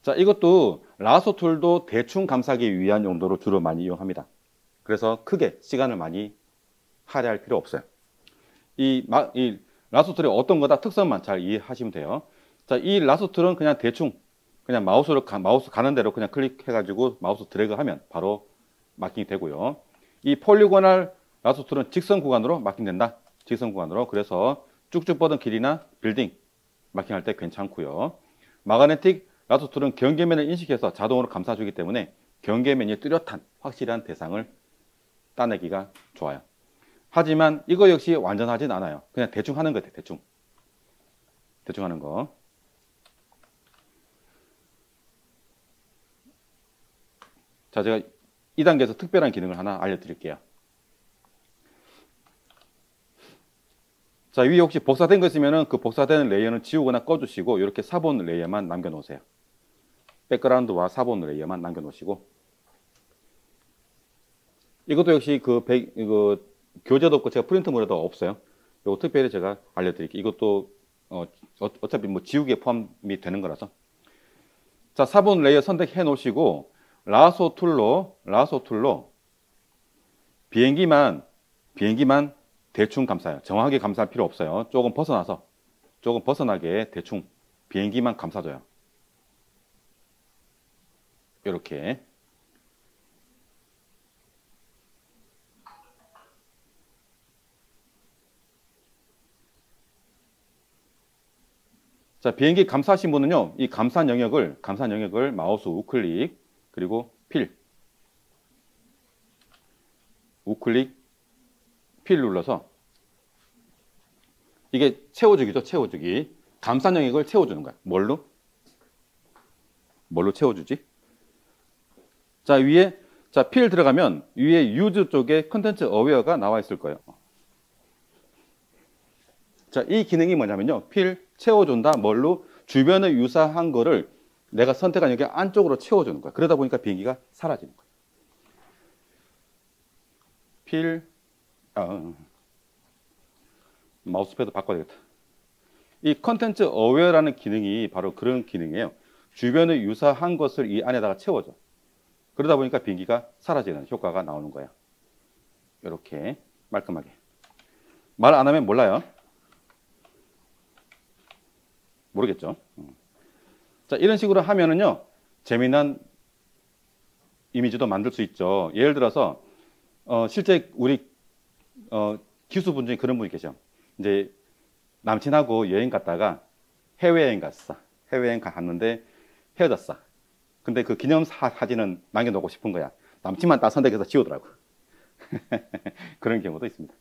자, 이것도 라소 툴도 대충 감싸기 위한 용도로 주로 많이 이용합니다. 그래서 크게 시간을 많이 할애할 필요 없어요. 이 라소 툴이 어떤 거다 특성만 잘 이해하시면 돼요. 자, 이 라소 툴은 그냥 대충 그냥 마우스 가는 대로 그냥 클릭해가지고 마우스 드래그하면 바로 마킹이 되고요. 이 폴리고널 라소 툴은 직선 구간으로 마킹된다. 직선 구간으로. 그래서 쭉쭉 뻗은 길이나 빌딩 마킹할 때 괜찮고요. 마그네틱 라소 툴은 경계면을 인식해서 자동으로 감싸주기 때문에 경계면이 뚜렷한 확실한 대상을 따내기가 좋아요. 하지만 이거 역시 완전하진 않아요. 그냥 대충 하는 거 같아요. 대충 하는 거. 자, 제가 2단계에서 특별한 기능을 하나 알려드릴게요. 자, 위에 혹시 복사된 거 있으면 그 복사된 레이어는 지우거나 꺼주시고 이렇게 사본 레이어만 남겨놓으세요. 백그라운드와 사본 레이어만 남겨놓으시고 이것도 역시 교재도 없고 제가 프린트물에도 없어요. 이거 특별히 제가 알려드릴게요. 이것도 어차피 뭐 지우기에 포함이 되는 거라서. 자, 사본 레이어 선택해 놓으시고 라소 툴로 비행기만 대충 감싸요. 정확하게 감쌀 필요 없어요. 조금 벗어나게 대충 비행기만 감싸줘요. 이렇게. 자, 비행기 감싸신 분은요, 이 감싼 영역을 마우스 우클릭, 그리고 필 눌러서 이게 채워주기죠. 채워주기. 감싼 영역을 채워주는 거야. 뭘로 채워주지? 자, 필 들어가면 위에 유즈 쪽에 컨텐츠 어웨어가 나와 있을 거예요. 자, 이 기능이 뭐냐면요. 필 채워준다. 뭘로? 주변에 유사한 거를 내가 선택한 여기 안쪽으로 채워주는 거야. 그러다 보니까 비행기가 사라지는 거야. 마우스패드 바꿔야 되겠다. 이 컨텐츠 어웨어라는 기능이 바로 그런 기능이에요. 주변에 유사한 것을 이 안에다가 채워줘. 그러다 보니까 빈기가 사라지는 효과가 나오는 거야. 이렇게 말끔하게. 말 안 하면 몰라요. 모르겠죠. 자, 이런 식으로 하면은요, 재미난 이미지도 만들 수 있죠. 예를 들어서, 실제 우리, 기수분 중에 그런 분이 계셔. 이제 남친하고 여행 갔다가 해외여행 갔어. 해외여행 갔는데 헤어졌어. 근데 그 기념 사진은 남겨놓고 싶은 거야. 남친만 딱 선택해서 지우더라고. 그런 경우도 있습니다.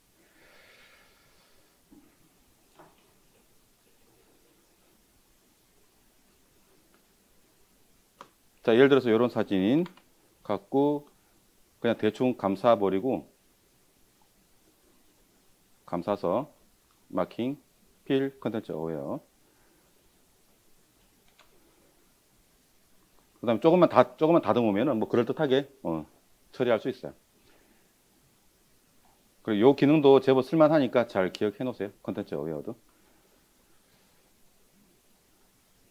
자, 예를 들어서 이런 사진 갖고 그냥 대충 감싸버리고, 감싸서 마킹, 필, 컨텐츠 어웨어. 그 다음에 조금만 다듬으면 뭐 그럴듯하게 처리할 수 있어요. 그리고 이 기능도 제법 쓸만하니까 잘 기억해 놓으세요. 컨텐츠 어웨어도.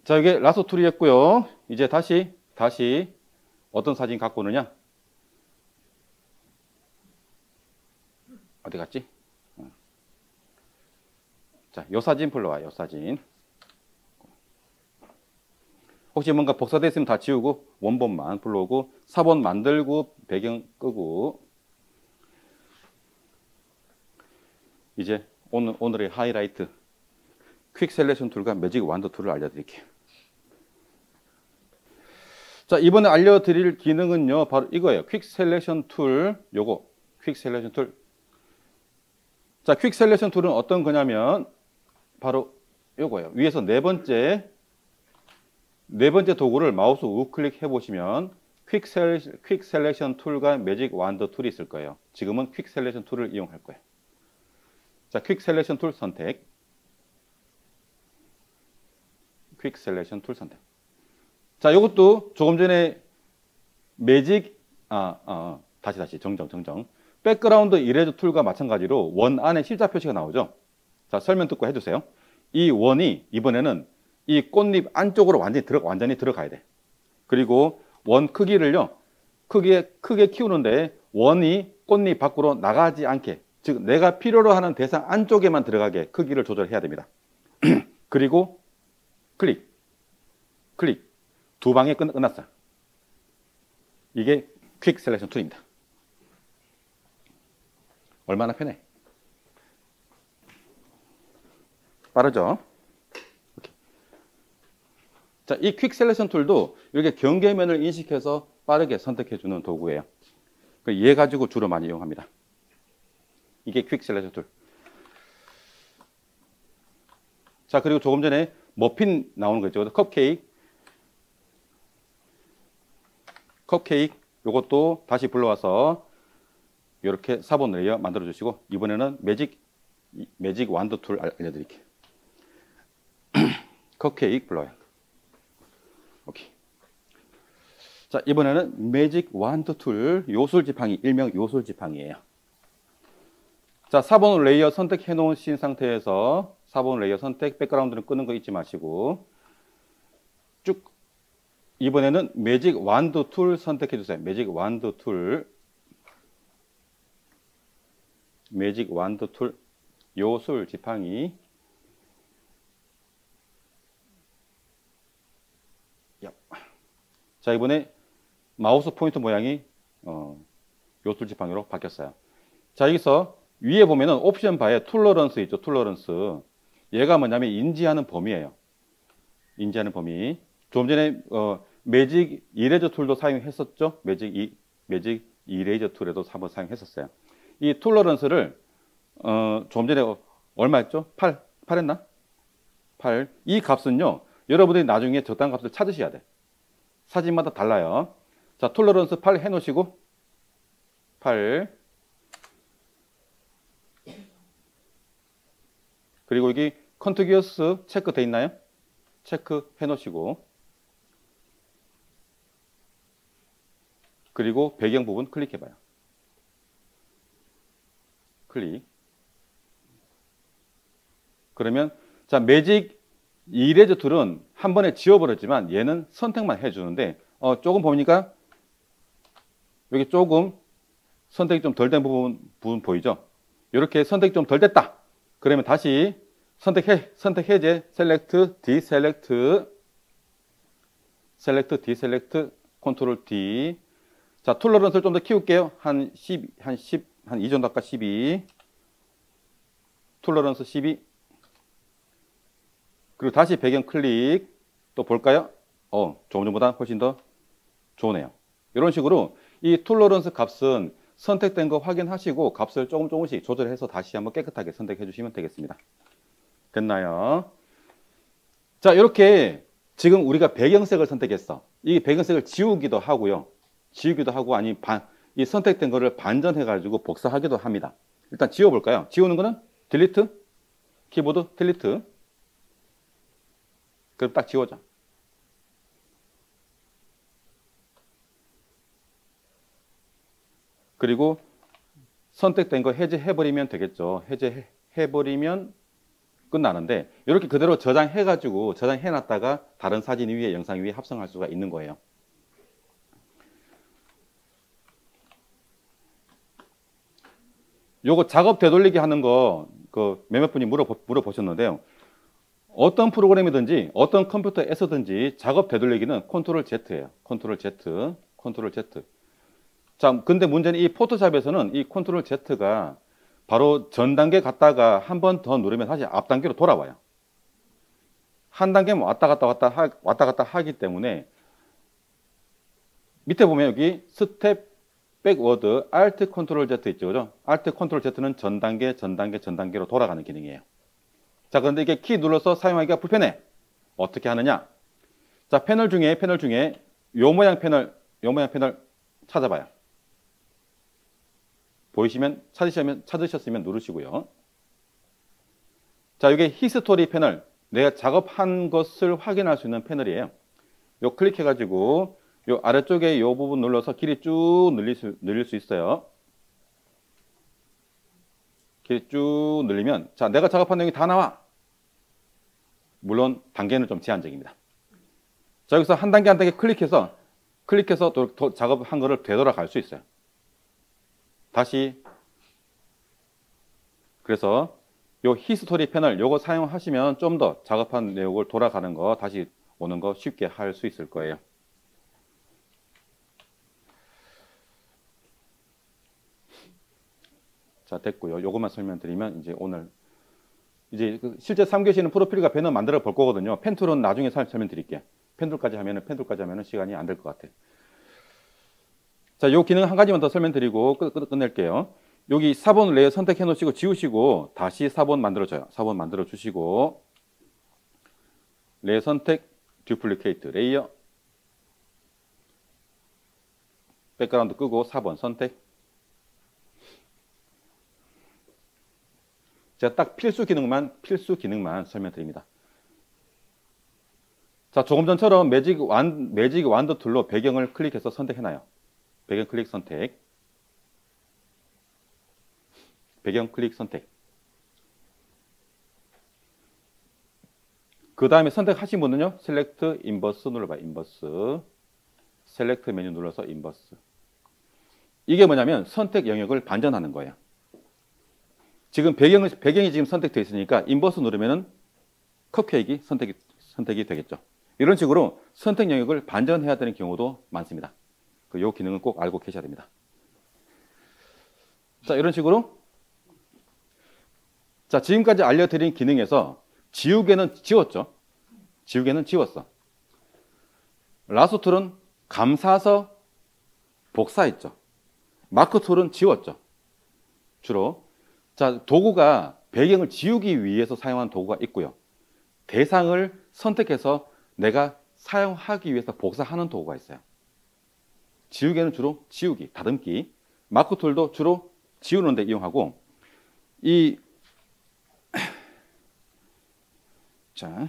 자, 이게 라소 툴이었고요. 이제 다시 어떤 사진 갖고 오느냐? 어디 갔지? 자, 요 사진 불러와, 요 사진. 혹시 뭔가 복사되어 있으면 다 지우고 원본만 불러오고 4번 만들고 배경 끄고. 이제 오늘의 하이라이트 퀵 셀렉션 툴과 매직 완더 툴을 알려드릴게요. 자, 이번에 알려드릴 기능은요, 바로 이거예요. 퀵 셀렉션 툴, 요거 퀵 셀렉션 툴. 자, 퀵 셀렉션 툴은 어떤 거냐면 바로 요거예요. 위에서 네 번째 도구를 마우스 우클릭 해보시면 퀵 셀렉션 툴과 매직 완더 툴이 있을 거예요. 지금은 퀵 셀렉션 툴을 이용할 거예요. 자, 퀵 셀렉션 툴 선택. 퀵 셀렉션 툴 선택. 자, 이것도 조금 전에 매직, 다시, 정정. 백그라운드 이레저 툴과 마찬가지로 원 안에 실자 표시가 나오죠. 자, 설명 듣고 해주세요. 이 원이 이번에는 이 꽃잎 안쪽으로 완전히 들어가야 돼. 그리고 원 크기를요, 크게 키우는데 원이 꽃잎 밖으로 나가지 않게, 즉 내가 필요로 하는 대상 안쪽에만 들어가게 크기를 조절해야 됩니다. 그리고 클릭 두 방에 끝났어요. 이게 퀵 셀렉션 툴입니다. 얼마나 편해. 빠르죠? 이렇게. 자, 이 퀵 셀렉션 툴도 이렇게 경계면을 인식해서 빠르게 선택해주는 도구예요. 얘 가지고 주로 많이 이용합니다. 이게 퀵 셀렉션 툴. 자, 그리고 조금 전에 머핀 나오는 거 있죠. 컵케이크 요것도 다시 불러와서 이렇게 4번 레이어 만들어 주시고, 이번에는 매직 완더 툴 알려드릴게요. 컵케이크 불러요. 오케이. 자, 이번에는 매직 완더 툴 요술 지팡이, 일명 요술 지팡이에요. 자, 4번 레이어 선택해 놓으신 상태에서 4번 레이어 선택, 백그라운드는 끄는 거 잊지 마시고 쭉. 이번에는 매직 완더 툴 선택해 주세요. 매직 완더 툴 요술 지팡이. 자, 이번에 마우스 포인터 모양이 요술 지팡이로 바뀌었어요. 자, 여기서 위에 보면은 옵션 바에 툴러런스 있죠. 툴러런스. 얘가 뭐냐면 인지하는 범위예요. 인지하는 범위. 좀 전에 매직 이레저 툴도 사용했었죠. 매직 이레저 툴에도 한번 사용했었어요. 이 툴러런스를 좀 전에 얼마였죠? 8 했나? 8. 이 값은요, 여러분들이 나중에 적당한 값을 찾으셔야 돼. 사진마다 달라요. 자, 툴러런스 8 해놓으시고 8. 그리고 여기 컨티규어스 체크 돼 있나요? 체크 해놓으시고, 그리고 배경 부분 클릭해봐요. 클릭. 그러면 자, 매직 이레저 툴은 한 번에 지워버렸지만 얘는 선택만 해주는데 조금 보니까 여기 조금 선택이 좀 덜 된 부분 보이죠? 이렇게 선택이 좀 덜 됐다. 그러면 다시 선택 해제, 셀렉트, 디셀렉트, 셀렉트, 디셀렉트, 컨트롤 D. 자, 톨러런스를 좀 더 키울게요. 한 이 정도 아까 12. 톨러런스 12. 그리고 다시 배경 클릭. 또 볼까요? 조금 전보다 훨씬 더 좋으네요. 이런 식으로 이 톨러런스 값은 선택된 거 확인하시고 값을 조금씩 조절해서 다시 한번 깨끗하게 선택해 주시면 되겠습니다. 됐나요? 자, 이렇게 지금 우리가 배경색을 선택했어. 이 배경색을 지우기도 하고요. 지우기도 하고 아니면 이 선택된 거를 반전해 가지고 복사하기도 합니다. 일단 지워볼까요? 지우는 거는 딜리트, 키보드 딜리트. 그럼 딱 지워져. 그리고 선택된 거 해제해버리면 되겠죠. 해제해버리면 끝나는데 이렇게 그대로 저장해가지고 저장해놨다가 다른 사진 위에 영상 위에 합성할 수가 있는 거예요. 요거 작업 되돌리기 하는 거 몇몇 분이 물어보셨는데요. 어떤 프로그램이든지 어떤 컴퓨터에서든지 작업 되돌리기는 컨트롤 Z예요. 컨트롤 Z, 컨트롤 Z. 자, 근데 문제는 이 포토샵에서는 이 컨트롤 Z가 바로 전 단계 갔다가 한 번 더 누르면 다시 앞 단계로 돌아와요. 한 단계만 왔다 갔다 하기 때문에 밑에 보면 여기 스텝 백워드 Alt 컨트롤 Z 있죠, 그죠? Alt 컨트롤 Z는 전 단계로 돌아가는 기능이에요. 자, 그런데 이게 키 눌러서 사용하기가 불편해. 어떻게 하느냐? 자, 패널 중에 요 모양 패널 찾아봐요. 보이시면 찾으셨으면 누르시고요. 자, 이게 히스토리 패널, 내가 작업한 것을 확인할 수 있는 패널이에요. 요 클릭해가지고 요 아래쪽에 요 부분 눌러서 길이 쭉 늘릴 수 있어요. 길이 쭉 늘리면 자, 내가 작업한 내용이 다 나와. 물론 단계는 좀 제한적입니다. 자, 여기서 한 단계 클릭해서 또 작업한 거를 되돌아갈 수 있어요. 다시 그래서 요 히스토리 패널 요거 사용하시면 좀 더 작업한 내용을 돌아가는 거 다시 오는 거 쉽게 할 수 있을 거예요. 자, 됐고요. 요것만 설명드리면 이제 오늘 실제 3교시는 프로필과 배너 만들어 볼 거거든요. 펜툴은 나중에 설명드릴게요. 펜툴까지 하면은 시간이 안 될 것 같아요. 자, 요 기능 한 가지만 더 설명드리고 끝낼게요. 여기 4번 레이어 선택해 놓으시고 지우시고 다시 4번 만들어줘요. 4번 만들어 주시고 레이어 선택, 듀플리케이트 레이어, 백그라운드 끄고 4번 선택. 제가 딱 필수 기능만 설명드립니다. 자, 조금 전처럼 매직 완더 툴로 배경을 클릭해서 선택해놔요. 배경 클릭 선택. 배경 클릭 선택. 그 다음에 선택하신 분은요, 셀렉트 인버스 눌러봐요. 인버스. 셀렉트 메뉴 눌러서 인버스. 이게 뭐냐면 선택 영역을 반전하는 거예요. 지금 배경이 지금 선택되어 있으니까 인버스 누르면은 컵케이크 선택이 되겠죠. 이런 식으로 선택 영역을 반전해야 되는 경우도 많습니다. 이 기능은 꼭 알고 계셔야 됩니다. 자, 이런 식으로 자, 지금까지 알려드린 기능에서 지우개는 지웠죠. 지우개는 지웠어. 라소 툴은 감싸서 복사했죠. 마크 툴은 지웠죠. 주로. 자, 도구가 배경을 지우기 위해서 사용한 도구가 있고요. 대상을 선택해서 내가 사용하기 위해서 복사하는 도구가 있어요. 지우개는 주로 지우기, 다듬기. 마크 툴도 주로 지우는 데 이용하고 자,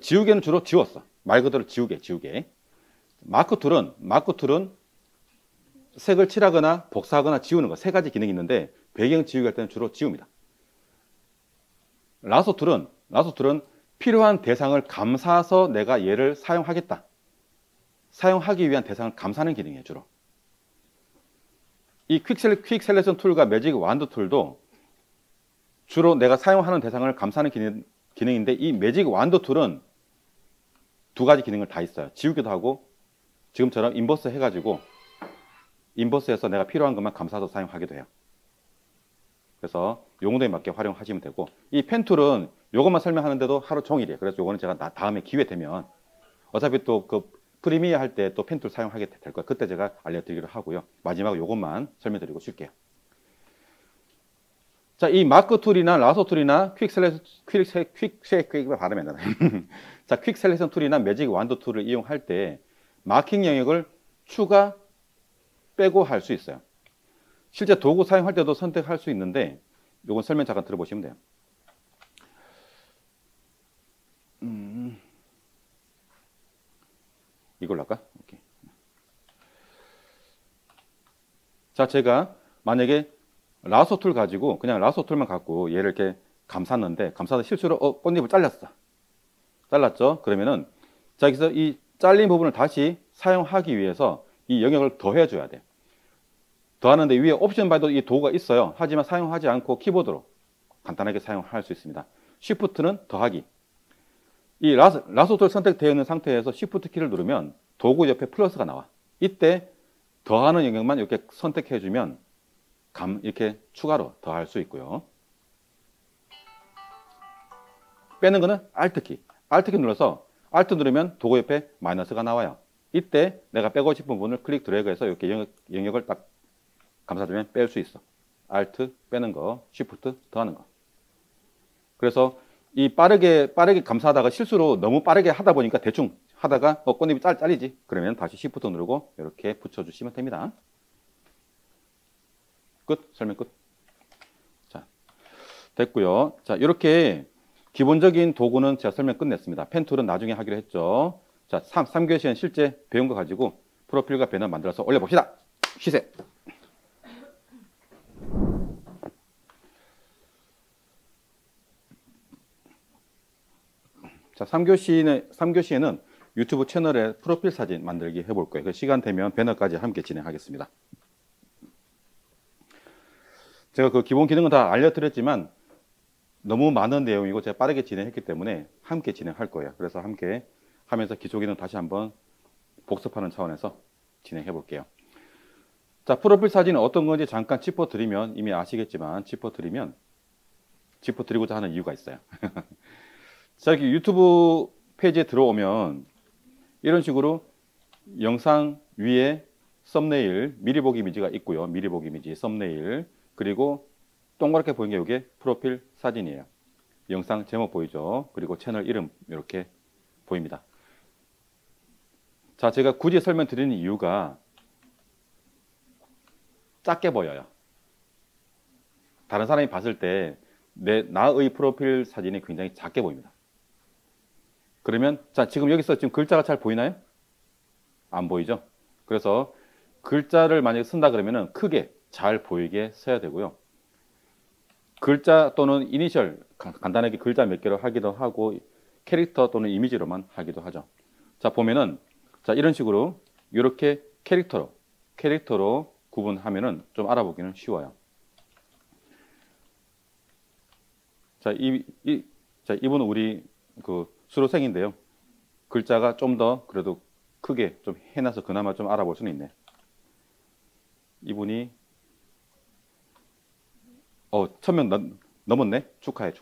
지우개는 주로 지웠어. 말 그대로 지우개. 마크 툴은 색을 칠하거나 복사하거나 지우는 거 3가지 기능이 있는데 배경 지우기 할 때는 주로 지웁니다. 라소 툴은 라소 툴은 필요한 대상을 감사해서 내가 얘를 사용하겠다. 사용하기 위한 대상을 감사하는 기능이에요, 주로. 이 퀵 셀렉션 툴과 매직 완드 툴도 주로 내가 사용하는 대상을 감사하는 기능인데, 이 매직 완드 툴은 두 가지 기능을 다 있어요. 지우기도 하고, 지금처럼 인버스 해가지고 인버스해서 내가 필요한 것만 감사해서 사용하기도 해요. 그래서 용도에 맞게 활용하시면 되고, 이 펜 툴은 요것만 설명하는데도 하루 종일이에요. 그래서 요거는 제가 다음에 기회 되면, 어차피 또 그 프리미어 할 때 또 펜 툴 사용하게 될 거예요. 그때 제가 알려드리기로 하고요. 마지막으로 요것만 설명드리고 쉴게요. 자, 이 마크 툴이나 라소 툴이나 퀵 발음이 안 나요. 자, 퀵 셀렉션 툴이나 매직 완드 툴을 이용할 때 마킹 영역을 추가, 빼고 할 수 있어요. 실제 도구 사용할 때도 선택할 수 있는데, 요건 설명 잠깐 들어보시면 돼요. 이걸로 할까? 오케이. 자, 제가 만약에 라소 툴 가지고 그냥 라소 툴만 갖고 얘를 이렇게 감쌌는데, 감싸서 실수로 꽃잎을 잘랐죠? 그러면은 자, 여기서 이 잘린 부분을 다시 사용하기 위해서 이 영역을 더해줘야 돼. 더하는데 위에 옵션 바에도 이 도구가 있어요. 하지만 사용하지 않고 키보드로 간단하게 사용할 수 있습니다. Shift는 더하기. 이 라소 툴 선택되어 있는 상태에서 Shift 키를 누르면 도구 옆에 플러스가 나와. 이때 더하는 영역만 이렇게 선택해주면 이렇게 추가로 더할 수 있고요. 빼는 거는 Alt 키. Alt 키 눌러서 Alt 누르면 도구 옆에 마이너스가 나와요. 이때 내가 빼고 싶은 부분을 클릭 드래그해서 이렇게 영역을 딱 감싸주면 뺄 수 있어. Alt 빼는 거, Shift 더하는 거. 그래서 이 빠르게 감싸다가 실수로 너무 빠르게 하다 보니까 대충 하다가 꽃잎이 잘리지. 그러면 다시 Shift 누르고 이렇게 붙여주시면 됩니다. 끝. 설명 끝. 자, 됐고요. 자, 이렇게 기본적인 도구는 제가 설명 끝냈습니다. 펜 툴은 나중에 하기로 했죠. 자, 3교시 시간 실제 배운 거 가지고 프로필과 배너 만들어서 올려봅시다. 시세. 자, 3교시에는 유튜브 채널에 프로필 사진 만들기 해볼 거예요. 그 시간 되면 배너까지 함께 진행하겠습니다. 제가 그 기본 기능은 다 알려드렸지만 너무 많은 내용이고 제가 빠르게 진행했기 때문에 함께 진행할 거예요. 그래서 함께 하면서 기초 기능 다시 한번 복습하는 차원에서 진행해 볼게요. 자, 프로필 사진은 어떤 건지 잠깐 짚어드리면 이미 아시겠지만 짚어드리고자 하는 이유가 있어요. 자, 여기 유튜브 페이지에 들어오면 이런 식으로 영상 위에 썸네일, 미리 보기 이미지가 있고요. 미리 보기 이미지, 썸네일, 그리고 동그랗게 보이는 게 이게 프로필 사진이에요. 영상 제목 보이죠? 그리고 채널 이름 이렇게 보입니다. 자, 제가 굳이 설명드리는 이유가 작게 보여요. 다른 사람이 봤을 때 나의 프로필 사진이 굉장히 작게 보입니다. 그러면 자, 지금 여기서 지금 글자가 잘 보이나요? 안 보이죠? 그래서 글자를 만약에 쓴다 그러면은 크게 잘 보이게 써야 되고요. 글자 또는 이니셜, 간단하게 글자 몇 개로 하기도 하고 캐릭터 또는 이미지로만 하기도 하죠. 자, 보면은 자, 이런 식으로 이렇게 캐릭터로 구분하면은 좀 알아보기는 쉬워요. 자, 이분은 우리 그 수료생인데요. 글자가 좀 더 그래도 크게 좀 해놔서 그나마 좀 알아볼 수는 있네. 이분이 1000명 넘었네. 축하해.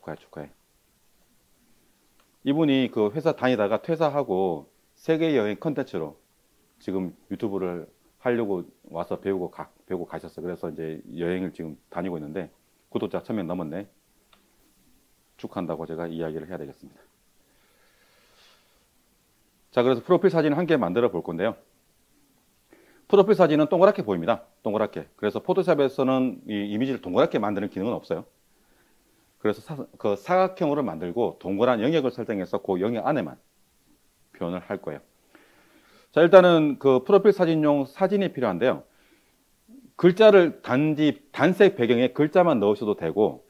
이분이 그 회사 다니다가 퇴사하고 세계 여행 컨텐츠로 지금 유튜브를 하려고 와서 배우고 가셨어요. 그래서 이제 여행을 지금 다니고 있는데 구독자 1000명 넘었네. 축하한다고 제가 이야기를 해야 되겠습니다. 자, 그래서 프로필 사진을 한 개 만들어 볼 건데요. 프로필 사진은 동그랗게 보입니다. 동그랗게. 그래서 포토샵에서는 이 이미지를 동그랗게 만드는 기능은 없어요. 그래서 그 사각형으로 만들고 동그란 영역을 설정해서 그 영역 안에만 표현을 할 거예요. 자, 일단은 그 프로필 사진용 사진이 필요한데요. 글자를 단색 배경에 글자만 넣으셔도 되고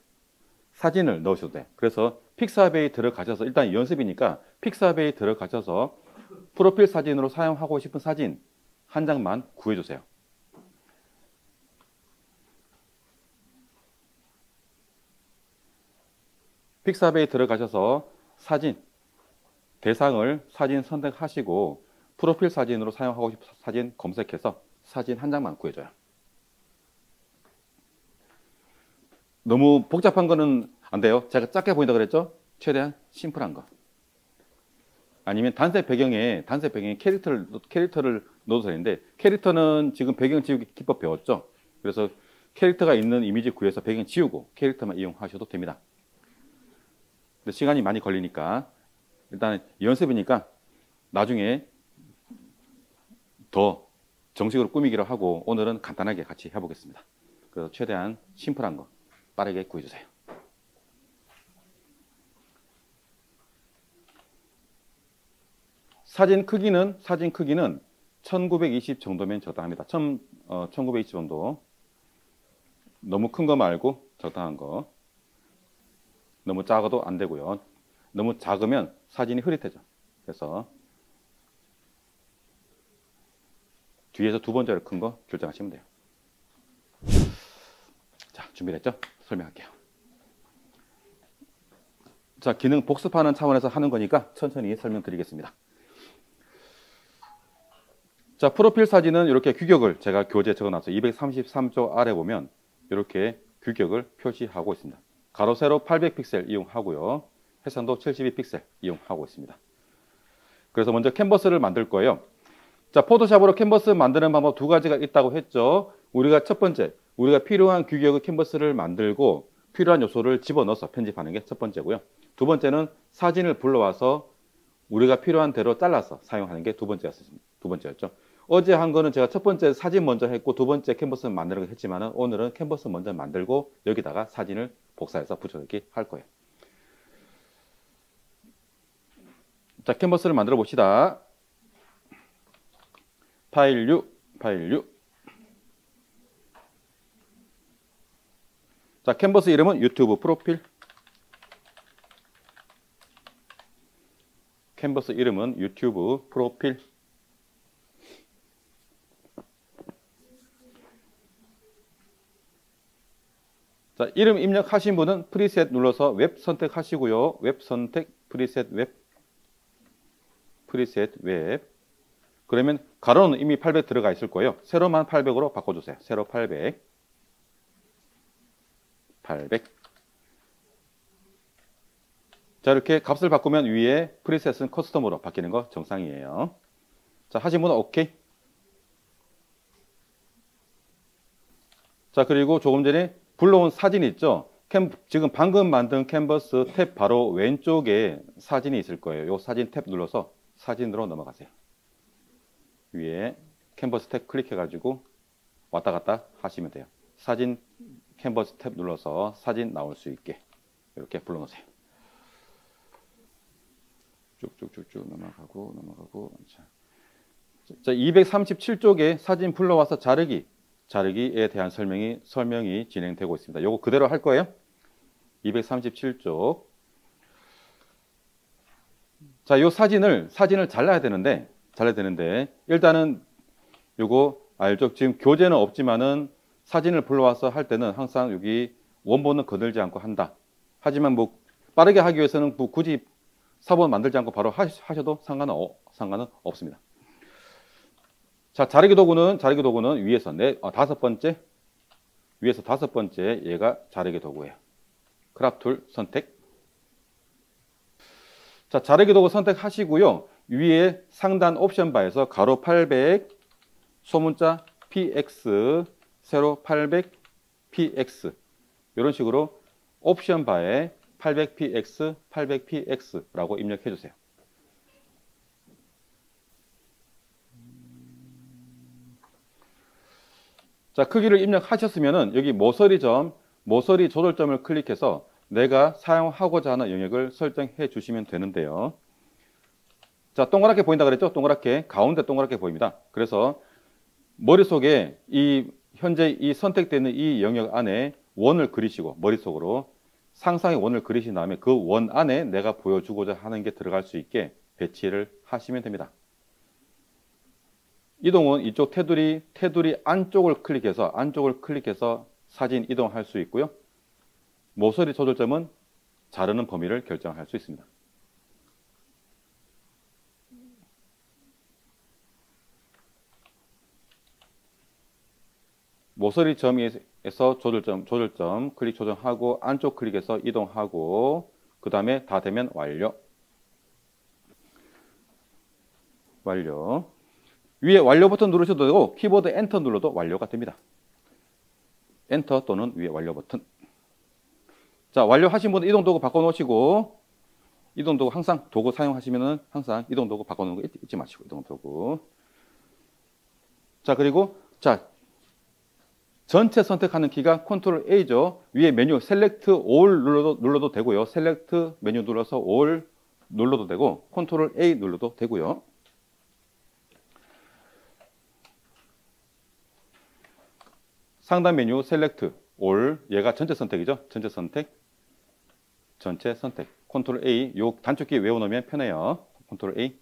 사진을 넣으셔도 돼. 그래서 픽사베이 들어가셔서 일단 연습이니까 픽사베이 들어가셔서 프로필 사진으로 사용하고 싶은 사진 한 장만 구해주세요. 픽사베이 들어가셔서 사진 대상을 사진 선택하시고 프로필 사진으로 사용하고 싶은 사진 검색해서 사진 한 장만 구해줘요. 너무 복잡한 거는 안 돼요. 제가 작게 보인다 그랬죠? 최대한 심플한 거. 아니면 단색 배경에 캐릭터를 넣어도 되는데, 캐릭터는 지금 배경 지우기 기법 배웠죠? 그래서 캐릭터가 있는 이미지 구해서 배경 지우고 캐릭터만 이용하셔도 됩니다. 근데 시간이 많이 걸리니까 일단 연습이니까 나중에 더 정식으로 꾸미기로 하고 오늘은 간단하게 같이 해보겠습니다. 그래서 최대한 심플한 거 빠르게 구해주세요. 사진 크기는 1920 정도면 적당합니다. 1920 정도. 너무 큰 거 말고 적당한 거. 너무 작아도 안 되고요. 너무 작으면 사진이 흐릿해져. 그래서 뒤에서 두 번째로 큰 거 결정하시면 돼요. 자, 준비됐죠? 설명할게요. 자, 기능 복습하는 차원에서 하는 거니까 천천히 설명드리겠습니다. 자, 프로필 사진은 이렇게 규격을 제가 교재에 적어놨어요. 233조 아래 보면 이렇게 규격을 표시하고 있습니다. 가로 세로 800픽셀 이용하고요. 해상도 72픽셀 이용하고 있습니다. 그래서 먼저 캔버스를 만들 거예요. 자, 포토샵으로 캔버스 만드는 방법 두 가지가 있다고 했죠. 우리가 첫 번째, 우리가 필요한 규격의 캔버스를 만들고 필요한 요소를 집어넣어서 편집하는 게 첫 번째고요. 두 번째는 사진을 불러와서 우리가 필요한 대로 잘라서 사용하는 게 두 번째였죠. 어제 한 거는 제가 첫 번째 사진 먼저 했고 두 번째 캔버스 만드는 거 했지만 오늘은 캔버스 먼저 만들고 여기다가 사진을 복사해서 붙여넣기 할 거예요. 자, 캔버스를 만들어 봅시다. 파일 뉴. 자, 캔버스 이름은 유튜브 프로필. 캔버스 이름은 유튜브 프로필. 자, 이름 입력하신 분은 프리셋 눌러서 웹 선택하시고요. 웹 선택, 프리셋 웹. 프리셋 웹. 그러면 가로는 이미 800 들어가 있을 거예요. 세로만 800으로 바꿔주세요. 세로 800. 800. 자, 이렇게 값을 바꾸면 위에 프리셋은 커스텀으로 바뀌는 거 정상이에요. 자, 하신 분은 오케이. 자, 그리고 조금 전에 불러온 사진이 있죠. 지금 방금 만든 캔버스 탭 바로 왼쪽에 사진이 있을 거예요. 이 사진 탭 눌러서 사진으로 넘어가세요. 위에 캔버스 탭 클릭해가지고 왔다 갔다 하시면 돼요. 사진 캔버스 탭 눌러서 사진 나올 수 있게 이렇게 불러놓으세요. 쭉쭉쭉쭉 넘어가고. 자, 237쪽에 사진 불러와서 자르기에 대한 설명이 진행되고 있습니다. 요거 그대로 할 거예요. 237쪽. 자, 요 사진을 잘라야 되는데 일단은 요거 알죠? 지금 교재는 없지만은 사진을 불러와서 할 때는 항상 여기 원본은 거들지 않고 한다. 하지만 뭐 빠르게 하기 위해서는 굳이 사본 만들지 않고 바로 하셔도 상관은 없습니다. 자, 자르기 도구는 위에서 다섯 번째 얘가 자르기 도구예요. 크롭 툴 선택. 자, 자르기 도구 선택하시고요. 위에 상단 옵션 바에서 가로 800, 소문자 px, 세로 800, px 이런 식으로 옵션 바에 800px, 800px라고 입력해 주세요. 자, 크기를 입력하셨으면은 여기 모서리 조절점을 클릭해서 내가 사용하고자 하는 영역을 설정해 주시면 되는데요. 자, 동그랗게 보인다 그랬죠? 가운데 동그랗게 보입니다. 그래서 머릿속에 현재 이 선택되는 이 영역 안에 원을 그리시고 머릿속으로 상상의 원을 그리신 다음에 그 원 안에 내가 보여주고자 하는 게 들어갈 수 있게 배치를 하시면 됩니다. 이동은 이쪽 테두리 안쪽을 클릭해서 사진 이동할 수 있고요. 모서리 조절점은 자르는 범위를 결정할 수 있습니다. 모서리 점에서 조절점 클릭 조정하고 안쪽 클릭해서 이동하고 그 다음에 다 되면 완료. 위에 완료 버튼 누르셔도 되고 키보드 엔터 눌러도 완료가 됩니다. 엔터 또는 위에 완료 버튼. 자, 완료하신 분은 이동 도구 바꿔놓으시고 이동 도구 항상 도구 사용하시면은 항상 이동 도구 바꿔놓는 거 잊지 마시고 이동 도구. 자, 그리고 자 전체 선택하는 키가 컨트롤 A죠. 위에 메뉴 셀렉트 올 눌러도 되고요. 셀렉트 메뉴 눌러서 올 눌러도 되고 컨트롤 A 눌러도 되고요. 상단 메뉴 셀렉트 올 얘가 전체 선택이죠. 전체 선택 컨트롤 A 요 단축키 외워놓으면 편해요. 컨트롤 A.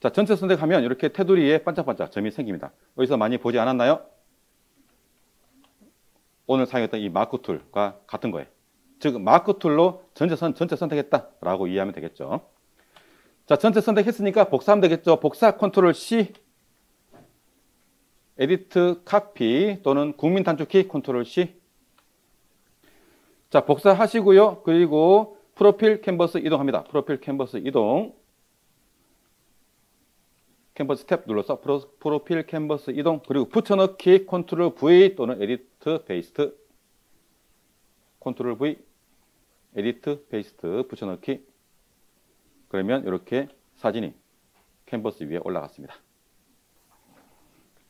자, 전체 선택하면 이렇게 테두리에 반짝반짝 점이 생깁니다. 여기서 많이 보지 않았나요? 오늘 사용했던 이 마크 툴과 같은 거예요. 즉 마크 툴로 전체 선택했다라고 이해하면 되겠죠. 자, 전체 선택했으니까 복사하면 되겠죠. 복사 컨트롤 C, 에디트 카피 또는 국민 단축키 컨트롤 C. 자, 복사하시고요. 그리고 프로필 캔버스 이동합니다. 프로필 캔버스 이동. 캔버스 탭 눌러서 프로필 캔버스 이동. 그리고 붙여넣기 컨트롤 V 또는 에디트 페이스트. 컨트롤 V, 에디트 페이스트 붙여넣기. 그러면 이렇게 사진이 캔버스 위에 올라갔습니다.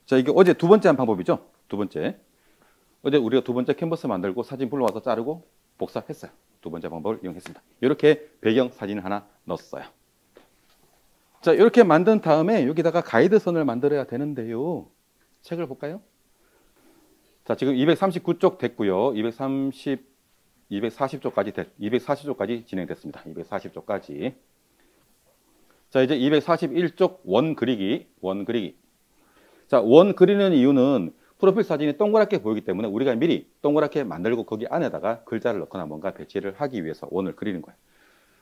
자, 이게 어제 두 번째 한 방법이죠. 두 번째. 어제 우리가 두 번째 캔버스 만들고 사진 불러와서 자르고 복사했어요. 두 번째 방법을 이용했습니다. 이렇게 배경 사진을 하나 넣었어요. 자, 이렇게 만든 다음에 여기다가 가이드선을 만들어야 되는데요. 책을 볼까요? 자, 지금 239쪽 됐고요. 240쪽까지 진행됐습니다. 240쪽까지. 자, 이제 241쪽 원 그리기. 자, 원 그리는 이유는 프로필 사진이 동그랗게 보이기 때문에 우리가 미리 동그랗게 만들고 거기 안에다가 글자를 넣거나 뭔가 배치를 하기 위해서 원을 그리는 거예요.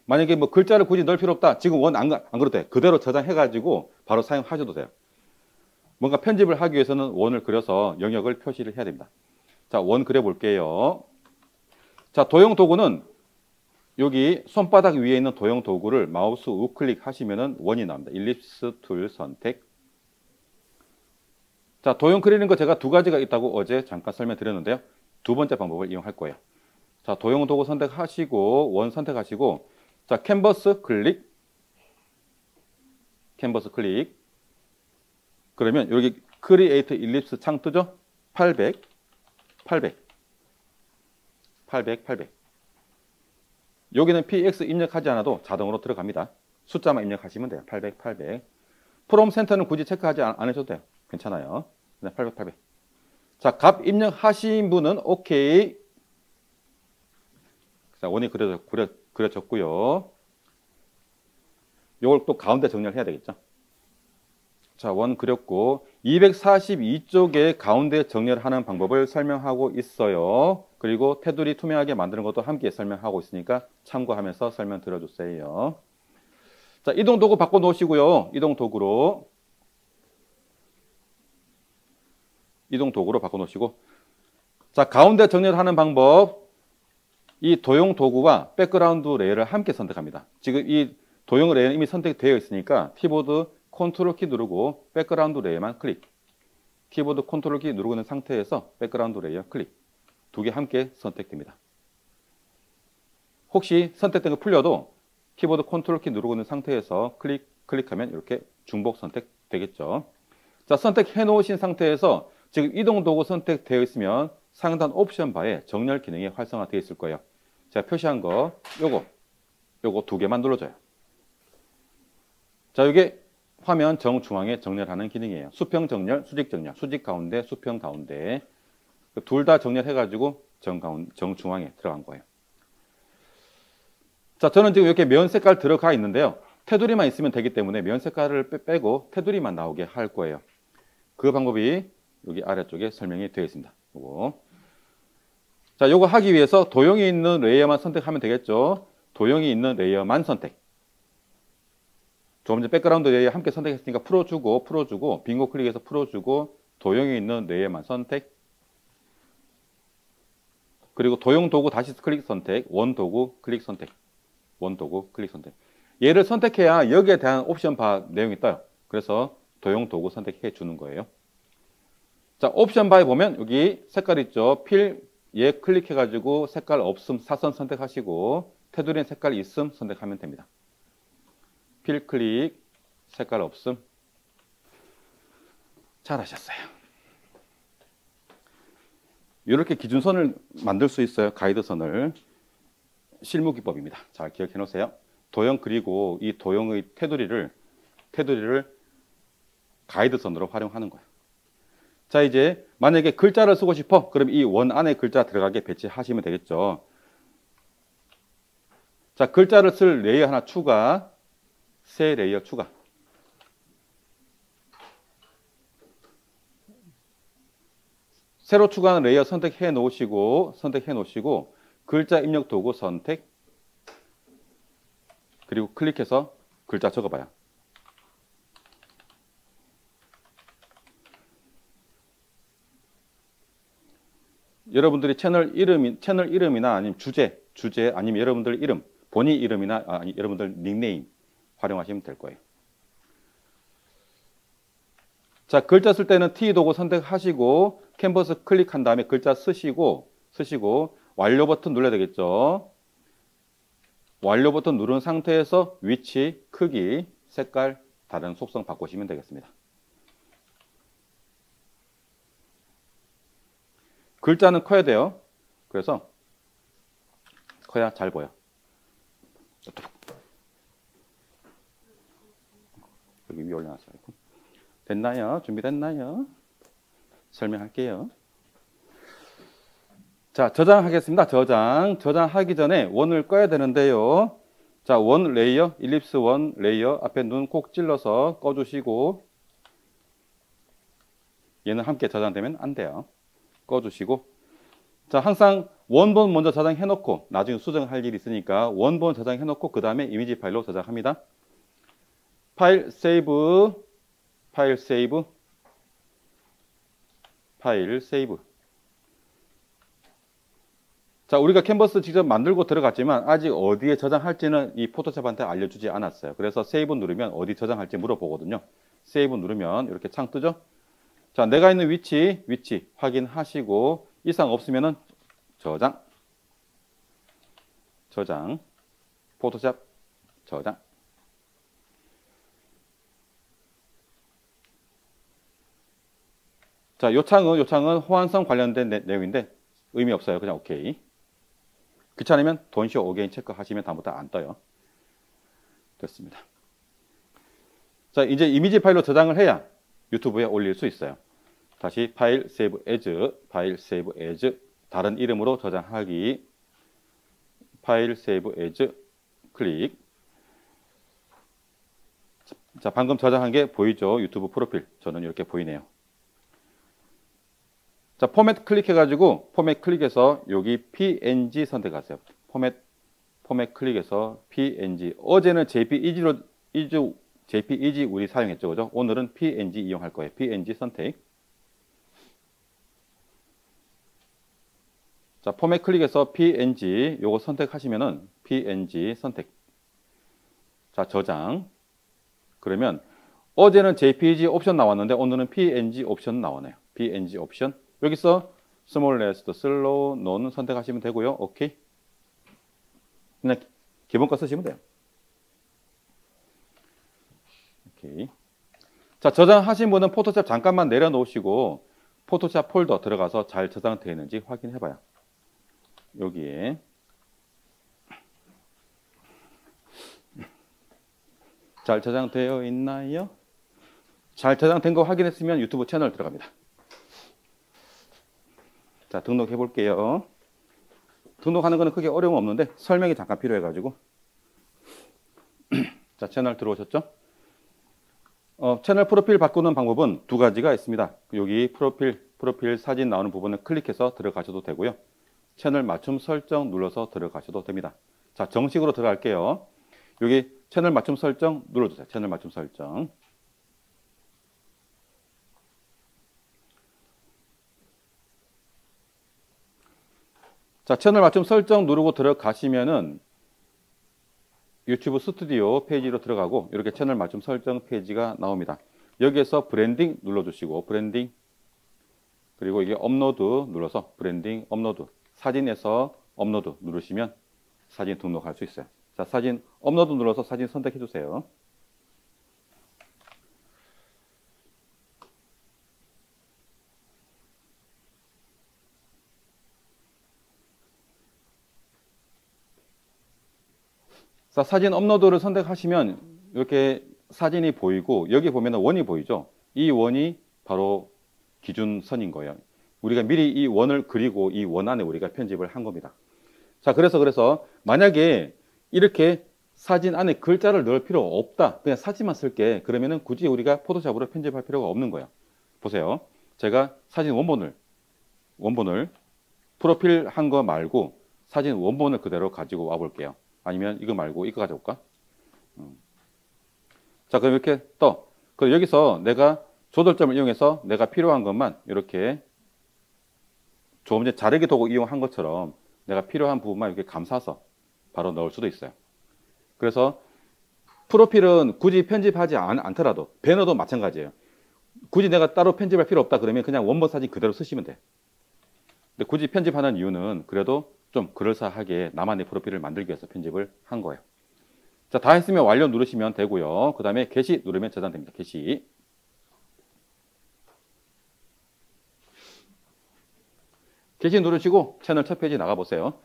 만약에 뭐 글자를 굳이 넣을 필요 없다. 지금 원 안 그려도 돼. 그대로 저장해가지고 바로 사용하셔도 돼요. 뭔가 편집을 하기 위해서는 원을 그려서 영역을 표시를 해야 됩니다. 자, 원 그려볼게요. 자, 도형 도구는 여기 손바닥 위에 있는 도형 도구를 마우스 우클릭 하시면은 원이 나옵니다. 일립스 툴 선택. 자, 도형 그리는 거 제가 두 가지가 있다고 어제 잠깐 설명드렸는데요. 두 번째 방법을 이용할 거예요. 자, 도형 도구 선택하시고 원 선택하시고 자, 캔버스 클릭. 그러면 여기 크리에이트 일립스 창 뜨죠? 800. 여기는 px 입력하지 않아도 자동으로 들어갑니다. 숫자만 입력하시면 돼요. 800. 프롬 센터는 굳이 체크하지 않으셔도 돼요. 괜찮아요. 800. 자, 값 입력하신 분은 오케이. 자, 원이 그려졌고요. 이걸 또 가운데 정렬 해야 되겠죠. 자, 원 그렸고 242쪽에 가운데 정렬하는 방법을 설명하고 있어요. 그리고 테두리 투명하게 만드는 것도 함께 설명하고 있으니까 참고하면서 설명 들어주세요. 자, 이동 도구 바꿔 놓으시고요. 이동 도구로 바꿔 놓으시고 자, 가운데 정렬하는 방법. 이 도형 도구와 백그라운드 레이어를 함께 선택합니다. 지금 이 도형 레이어는 이미 선택되어 있으니까 키보드 컨트롤 키 누르고 백그라운드 레이어만 클릭. 키보드 컨트롤 키 누르고 있는 상태에서 백그라운드 레이어 클릭. 두 개 함께 선택됩니다. 혹시 선택된 거 풀려도 키보드 컨트롤 키 누르고 있는 상태에서 클릭하면 이렇게 중복 선택되겠죠. 자, 선택해 놓으신 상태에서 지금 이동 도구 선택되어 있으면 상단 옵션 바에 정렬 기능이 활성화되어 있을 거예요. 제가 표시한 거 요거 두 개만 눌러줘요. 자, 이게 화면 정중앙에 정렬하는 기능이에요. 수평 정렬, 수직 정렬, 수직 가운데, 수평 가운데 둘 다 정렬해가지고 정중앙에 들어간 거예요. 자, 저는 지금 이렇게 면 색깔 들어가 있는데요. 테두리만 있으면 되기 때문에 면 색깔을 빼고 테두리만 나오게 할 거예요. 그 방법이 여기 아래쪽에 설명이 되어 있습니다. 요거. 자, 요거 하기 위해서 도형이 있는 레이어만 선택하면 되겠죠. 도형이 있는 레이어만 선택. 조금 전에 백그라운드 레이어 함께 선택했으니까 풀어주고 빙고 클릭해서 풀어주고 도형이 있는 레이어만 선택. 그리고 도형 도구 다시 클릭 선택. 원 도구 클릭 선택. 원 도구 클릭 선택. 얘를 선택해야 여기에 대한 옵션 바 내용이 떠요. 그래서 도형 도구 선택해 주는 거예요. 자, 옵션 바에 보면 여기 색깔 있죠. 필 얘 클릭해 가지고 색깔 없음 사선 선택하시고 테두리엔 색깔 있음 선택하면 됩니다. 필 클릭 색깔 없음. 잘하셨어요. 이렇게 기준선을 만들 수 있어요. 가이드선을. 실무 기법입니다. 잘 기억해 놓으세요. 도형 그리고 이 도형의 테두리를 가이드선으로 활용하는 거예요. 자, 이제 만약에 글자를 쓰고 싶어. 그럼 이 원 안에 글자 들어가게 배치하시면 되겠죠. 자, 글자를 쓸 레이어 하나 추가. 새 레이어 추가. 새로 추가하는 레이어 선택해 놓으시고 글자 입력 도구 선택. 그리고 클릭해서 글자 적어봐요. 여러분들이 채널 이름이나 아니면 주제 아니면 여러분들 이름, 본인 이름이나 여러분들 닉네임 활용하시면 될 거예요. 자, 글자 쓸 때는 T 도구 선택하시고 캔버스 클릭한 다음에 글자 쓰시고 완료 버튼 눌러야 되겠죠. 완료 버튼 누른 상태에서 위치, 크기, 색깔, 다른 속성 바꾸시면 되겠습니다. 글자는 커야 돼요. 그래서 커야 잘 보여. 여기 위에 올려놨어요. 됐나요? 준비됐나요? 설명할게요. 자, 저장하겠습니다. 저장하기 전에 원을 꺼야 되는데요. 자, 원 레이어, 일립스 원 레이어 앞에 눈 콕 찔러서 꺼주시고 얘는 함께 저장되면 안 돼요. 꺼주시고 자, 항상 원본 먼저 저장해 놓고 나중에 수정할 일이 있으니까 원본 저장해 놓고 그 다음에 이미지 파일로 저장합니다. 파일 세이브. 자, 우리가 캔버스 직접 만들고 들어갔지만 아직 어디에 저장할지는 이 포토샵한테 알려주지 않았어요. 그래서 세이브 누르면 어디 저장할지 물어보거든요. 세이브 누르면 이렇게 창 뜨죠. 자, 내가 있는 위치 확인하시고 이상 없으면은 저장, 포토샵 저장. 자, 요 창은 호환성 관련된 내용인데 의미 없어요. 그냥 오케이. 귀찮으면 Don't show again 체크하시면 다음부터 안 떠요. 됐습니다. 자, 이제 이미지 파일로 저장을 해야 유튜브에 올릴 수 있어요. 다시 파일 세이브 에즈, 다른 이름으로 저장하기. 파일 세이브 에즈 클릭. 자, 방금 저장한 게 보이죠? 유튜브 프로필. 저는 이렇게 보이네요. 자, 포맷 클릭해가지고 포맷 클릭해서 여기 PNG 선택하세요. 포맷 클릭해서 PNG. 어제는 JPEG 우리 사용했죠, 그죠? 오늘은 PNG 이용할 거예요. PNG 선택. 자, 포맷 클릭해서 PNG 요거 선택하시면은 PNG 선택. 자, 저장. 그러면 어제는 JPEG 옵션 나왔는데 오늘은 PNG 옵션 나오네요. PNG 옵션. 여기서 스몰레스트, 슬로우, 논 선택하시면 되고요. 오케이. 그냥 기본 거 쓰시면 돼요. 오케이. 자, 저장하신 분은 포토샵 잠깐만 내려놓으시고 포토샵 폴더 들어가서 잘 저장되어 있는지 확인해 봐요. 여기에 잘 저장되어 있나요? 잘 저장된 거 확인했으면 유튜브 채널 들어갑니다. 자, 등록해 볼게요. 등록하는 거는 크게 어려움 없는데 설명이 잠깐 필요해가지고. 자, 채널 들어오셨죠? 채널 프로필 바꾸는 방법은 두 가지가 있습니다. 여기 프로필 사진 나오는 부분을 클릭해서 들어가셔도 되고요. 채널 맞춤 설정 눌러서 들어가셔도 됩니다. 자, 정식으로 들어갈게요. 여기 채널 맞춤 설정 눌러주세요. 채널 맞춤 설정. 자, 채널 맞춤 설정 누르고 들어가시면은 유튜브 스튜디오 페이지로 들어가고 이렇게 채널 맞춤 설정 페이지가 나옵니다. 여기에서 브랜딩 눌러주시고 브랜딩 그리고 이게 업로드 눌러서 브랜딩 업로드 사진에서 업로드 누르시면 사진 등록할 수 있어요. 자, 사진 업로드 눌러서 사진 선택해 주세요. 자, 사진 업로드를 선택하시면 이렇게 사진이 보이고 여기 보면 원이 보이죠. 이 원이 바로 기준선인 거예요. 우리가 미리 이 원을 그리고 이 원 안에 우리가 편집을 한 겁니다. 자, 그래서 만약에 이렇게 사진 안에 글자를 넣을 필요 없다. 그냥 사진만 쓸게. 그러면은 굳이 우리가 포토샵으로 편집할 필요가 없는 거예요. 보세요. 제가 사진 원본을 프로필 한 거 말고 사진 원본을 그대로 가지고 와 볼게요. 아니면 이거 말고 이거 가져올까? 자, 그럼 이렇게 떠. 그럼 여기서 내가 조절점을 이용해서 내가 필요한 것만 이렇게 조금 전에 자르기 도구 이용한 것처럼 내가 필요한 부분만 이렇게 감싸서 바로 넣을 수도 있어요. 그래서 프로필은 굳이 편집하지 않더라도 배너도 마찬가지예요. 굳이 내가 따로 편집할 필요 없다 그러면 그냥 원본 사진 그대로 쓰시면 돼. 근데 굳이 편집하는 이유는 그래도 좀 그럴싸하게 나만의 프로필을 만들기 위해서 편집을 한 거예요. 자, 다 했으면 완료 누르시면 되고요. 그 다음에 게시 누르면 저장됩니다. 게시. 게시 누르시고 채널 첫 페이지 나가보세요.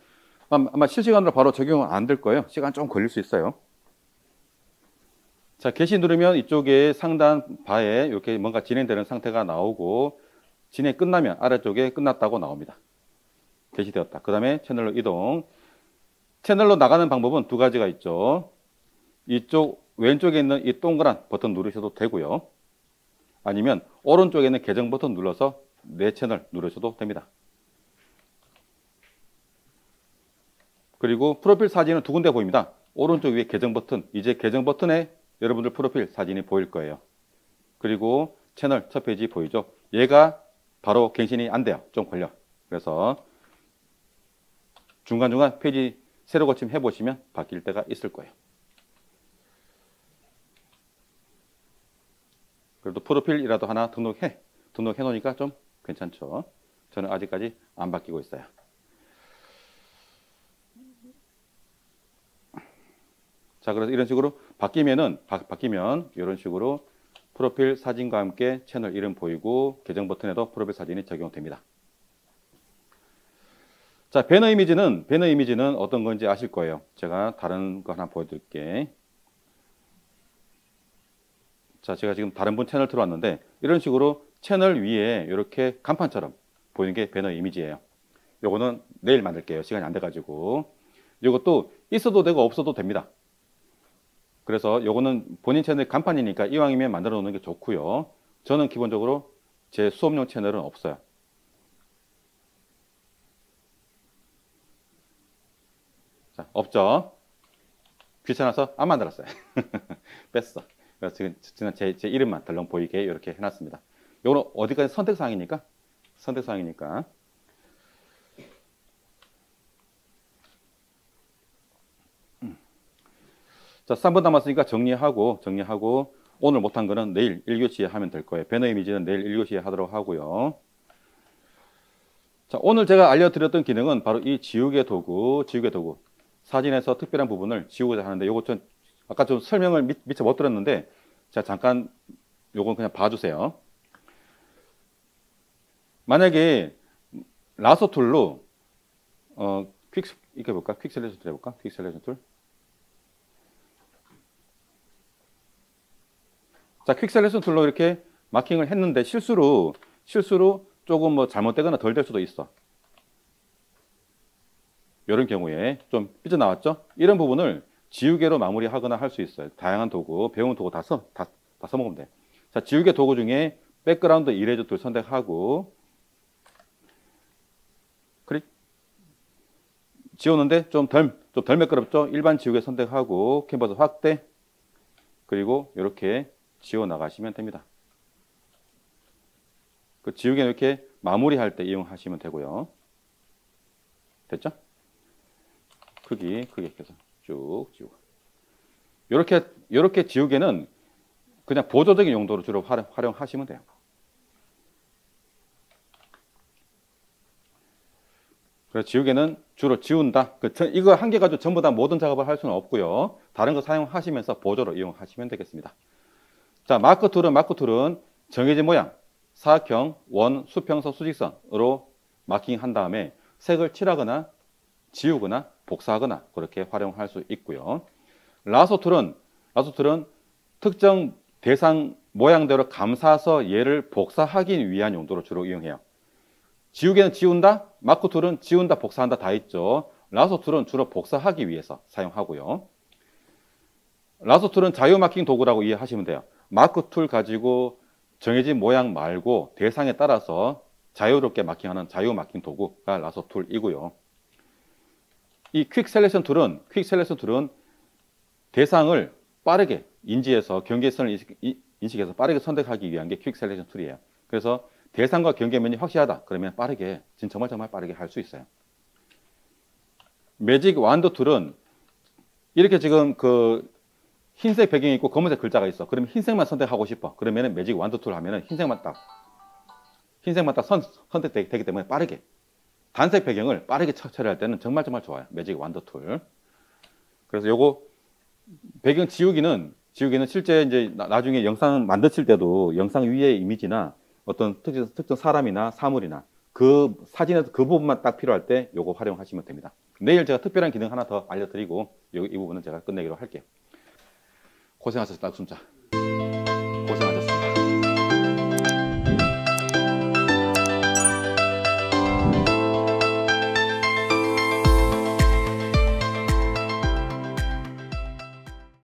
아마 실시간으로 바로 적용은 안 될 거예요. 시간 좀 걸릴 수 있어요. 자, 게시 누르면 이쪽에 상단 바에 이렇게 뭔가 진행되는 상태가 나오고 진행 끝나면 아래쪽에 끝났다고 나옵니다. 게시되었다. 그 다음에 채널로 이동. 채널로 나가는 방법은 두 가지가 있죠. 이쪽 왼쪽에 있는 이 동그란 버튼 누르셔도 되고요. 아니면 오른쪽에 있는 계정 버튼 눌러서 내 채널 누르셔도 됩니다. 그리고 프로필 사진은 두 군데 보입니다. 오른쪽 위에 계정 버튼, 이제 계정 버튼에 여러분들 프로필 사진이 보일 거예요. 그리고 채널 첫 페이지 보이죠? 얘가 바로 갱신이 안 돼요. 좀 걸려. 그래서 중간중간 페이지 새로 고침 해보시면 바뀔 때가 있을 거예요. 그래도 프로필이라도 하나 등록해 놓으니까 좀 괜찮죠. 저는 아직까지 안 바뀌고 있어요. 자, 그래서 이런 식으로 바뀌면 이런 식으로 프로필 사진과 함께 채널 이름 보이고 계정 버튼에도 프로필 사진이 적용됩니다. 자, 배너 이미지는 어떤 건지 아실 거예요. 제가 다른 거 하나 보여드릴게. 자, 제가 지금 다른 분 채널 들어왔는데 이런 식으로 채널 위에 이렇게 간판처럼 보이는 게 배너 이미지예요. 요거는 내일 만들게요. 시간이 안 돼가지고. 이것도 있어도 되고 없어도 됩니다. 그래서 요거는 본인 채널 간판이니까 이왕이면 만들어 놓는 게 좋고요. 저는 기본적으로 제 수업용 채널은 없어요. 자, 없죠? 귀찮아서 안 만들었어요. 뺐어. 그래서 지금 제 이름만 덜렁 보이게 이렇게 해놨습니다. 요거는 어디까지 선택사항이니까. 자, 3분 남았으니까 정리하고 오늘 못한 거는 내일 1교시에 하면 될 거예요. 배너 이미지는 내일 1교시에 하도록 하고요. 자, 오늘 제가 알려드렸던 기능은 바로 이 지우개 도구. 사진에서 특별한 부분을 지우고자 하는데 요거 좀 아까 좀 설명을 미처 못 드렸는데 자, 잠깐 요건 그냥 봐주세요. 만약에 라서 툴로 이렇게 볼까? 퀵 셀렉션 툴 해볼까? 퀵 셀렉션 툴. 자, 퀵 셀렉션 툴로 이렇게 마킹을 했는데 실수로 조금 뭐 잘못되거나 덜 될 수도 있어. 이런 경우에 좀 삐져나왔죠? 이런 부분을 지우개로 마무리하거나 할 수 있어요. 다양한 도구, 배운 도구 다 써먹으면 돼. 자, 지우개 도구 중에 백그라운드 이레저 툴 선택하고 클릭. 지우는데 좀 덜 매끄럽죠? 일반 지우개 선택하고 캔버스 확대. 그리고 이렇게 지워 나가시면 됩니다. 그 지우개는 이렇게 마무리할 때 이용하시면 되고요. 됐죠? 크게 해서 쭉 지우고. 이렇게 지우개는 그냥 보조적인 용도로 주로 활용하시면 돼요. 그래서 지우개는 주로 지운다. 이거 한 개 가지고 전부 다 모든 작업을 할 수는 없고요. 다른 거 사용하시면서 보조로 이용하시면 되겠습니다. 자, 마크 툴은 정해진 모양, 사각형, 원, 수평선, 수직선으로 마킹한 다음에 색을 칠하거나 지우거나 복사하거나 그렇게 활용할 수 있고요. 라소 툴은 특정 대상 모양대로 감싸서 얘를 복사하기 위한 용도로 주로 이용해요. 지우개는 지운다, 마크 툴은 지운다, 복사한다 다 있죠. 라소 툴은 주로 복사하기 위해서 사용하고요. 라소 툴은 자유 마킹 도구라고 이해하시면 돼요. 마크 툴 가지고 정해진 모양 말고 대상에 따라서 자유롭게 마킹하는 자유 마킹 도구가 라소 툴이고요. 이 퀵 셀렉션 툴은 대상을 빠르게 인지해서 경계선을 인식해서 빠르게 선택하기 위한 게 퀵 셀렉션 툴이에요. 그래서 대상과 경계면이 확실하다 그러면 빠르게 정말 빠르게 할 수 있어요. 매직 완드 툴은 이렇게 지금 그 흰색 배경이 있고 검은색 글자가 있어. 그러면 흰색만 선택하고 싶어. 그러면 매직 완드 툴 하면은 흰색만 딱 선택되기 때문에 빠르게 단색 배경을 빠르게 처리할 때는 정말 좋아요. 매직 완드 툴. 그래서 요거 배경 지우기는 실제 이제 나중에 영상 만드실 때도 영상 위에 이미지나 어떤 특정 사람이나 사물이나 그 사진에서 그 부분만 딱 필요할 때 요거 활용하시면 됩니다. 내일 제가 특별한 기능 하나 더 알려드리고 이 부분은 제가 끝내기로 할게요. 고생하셨습니다.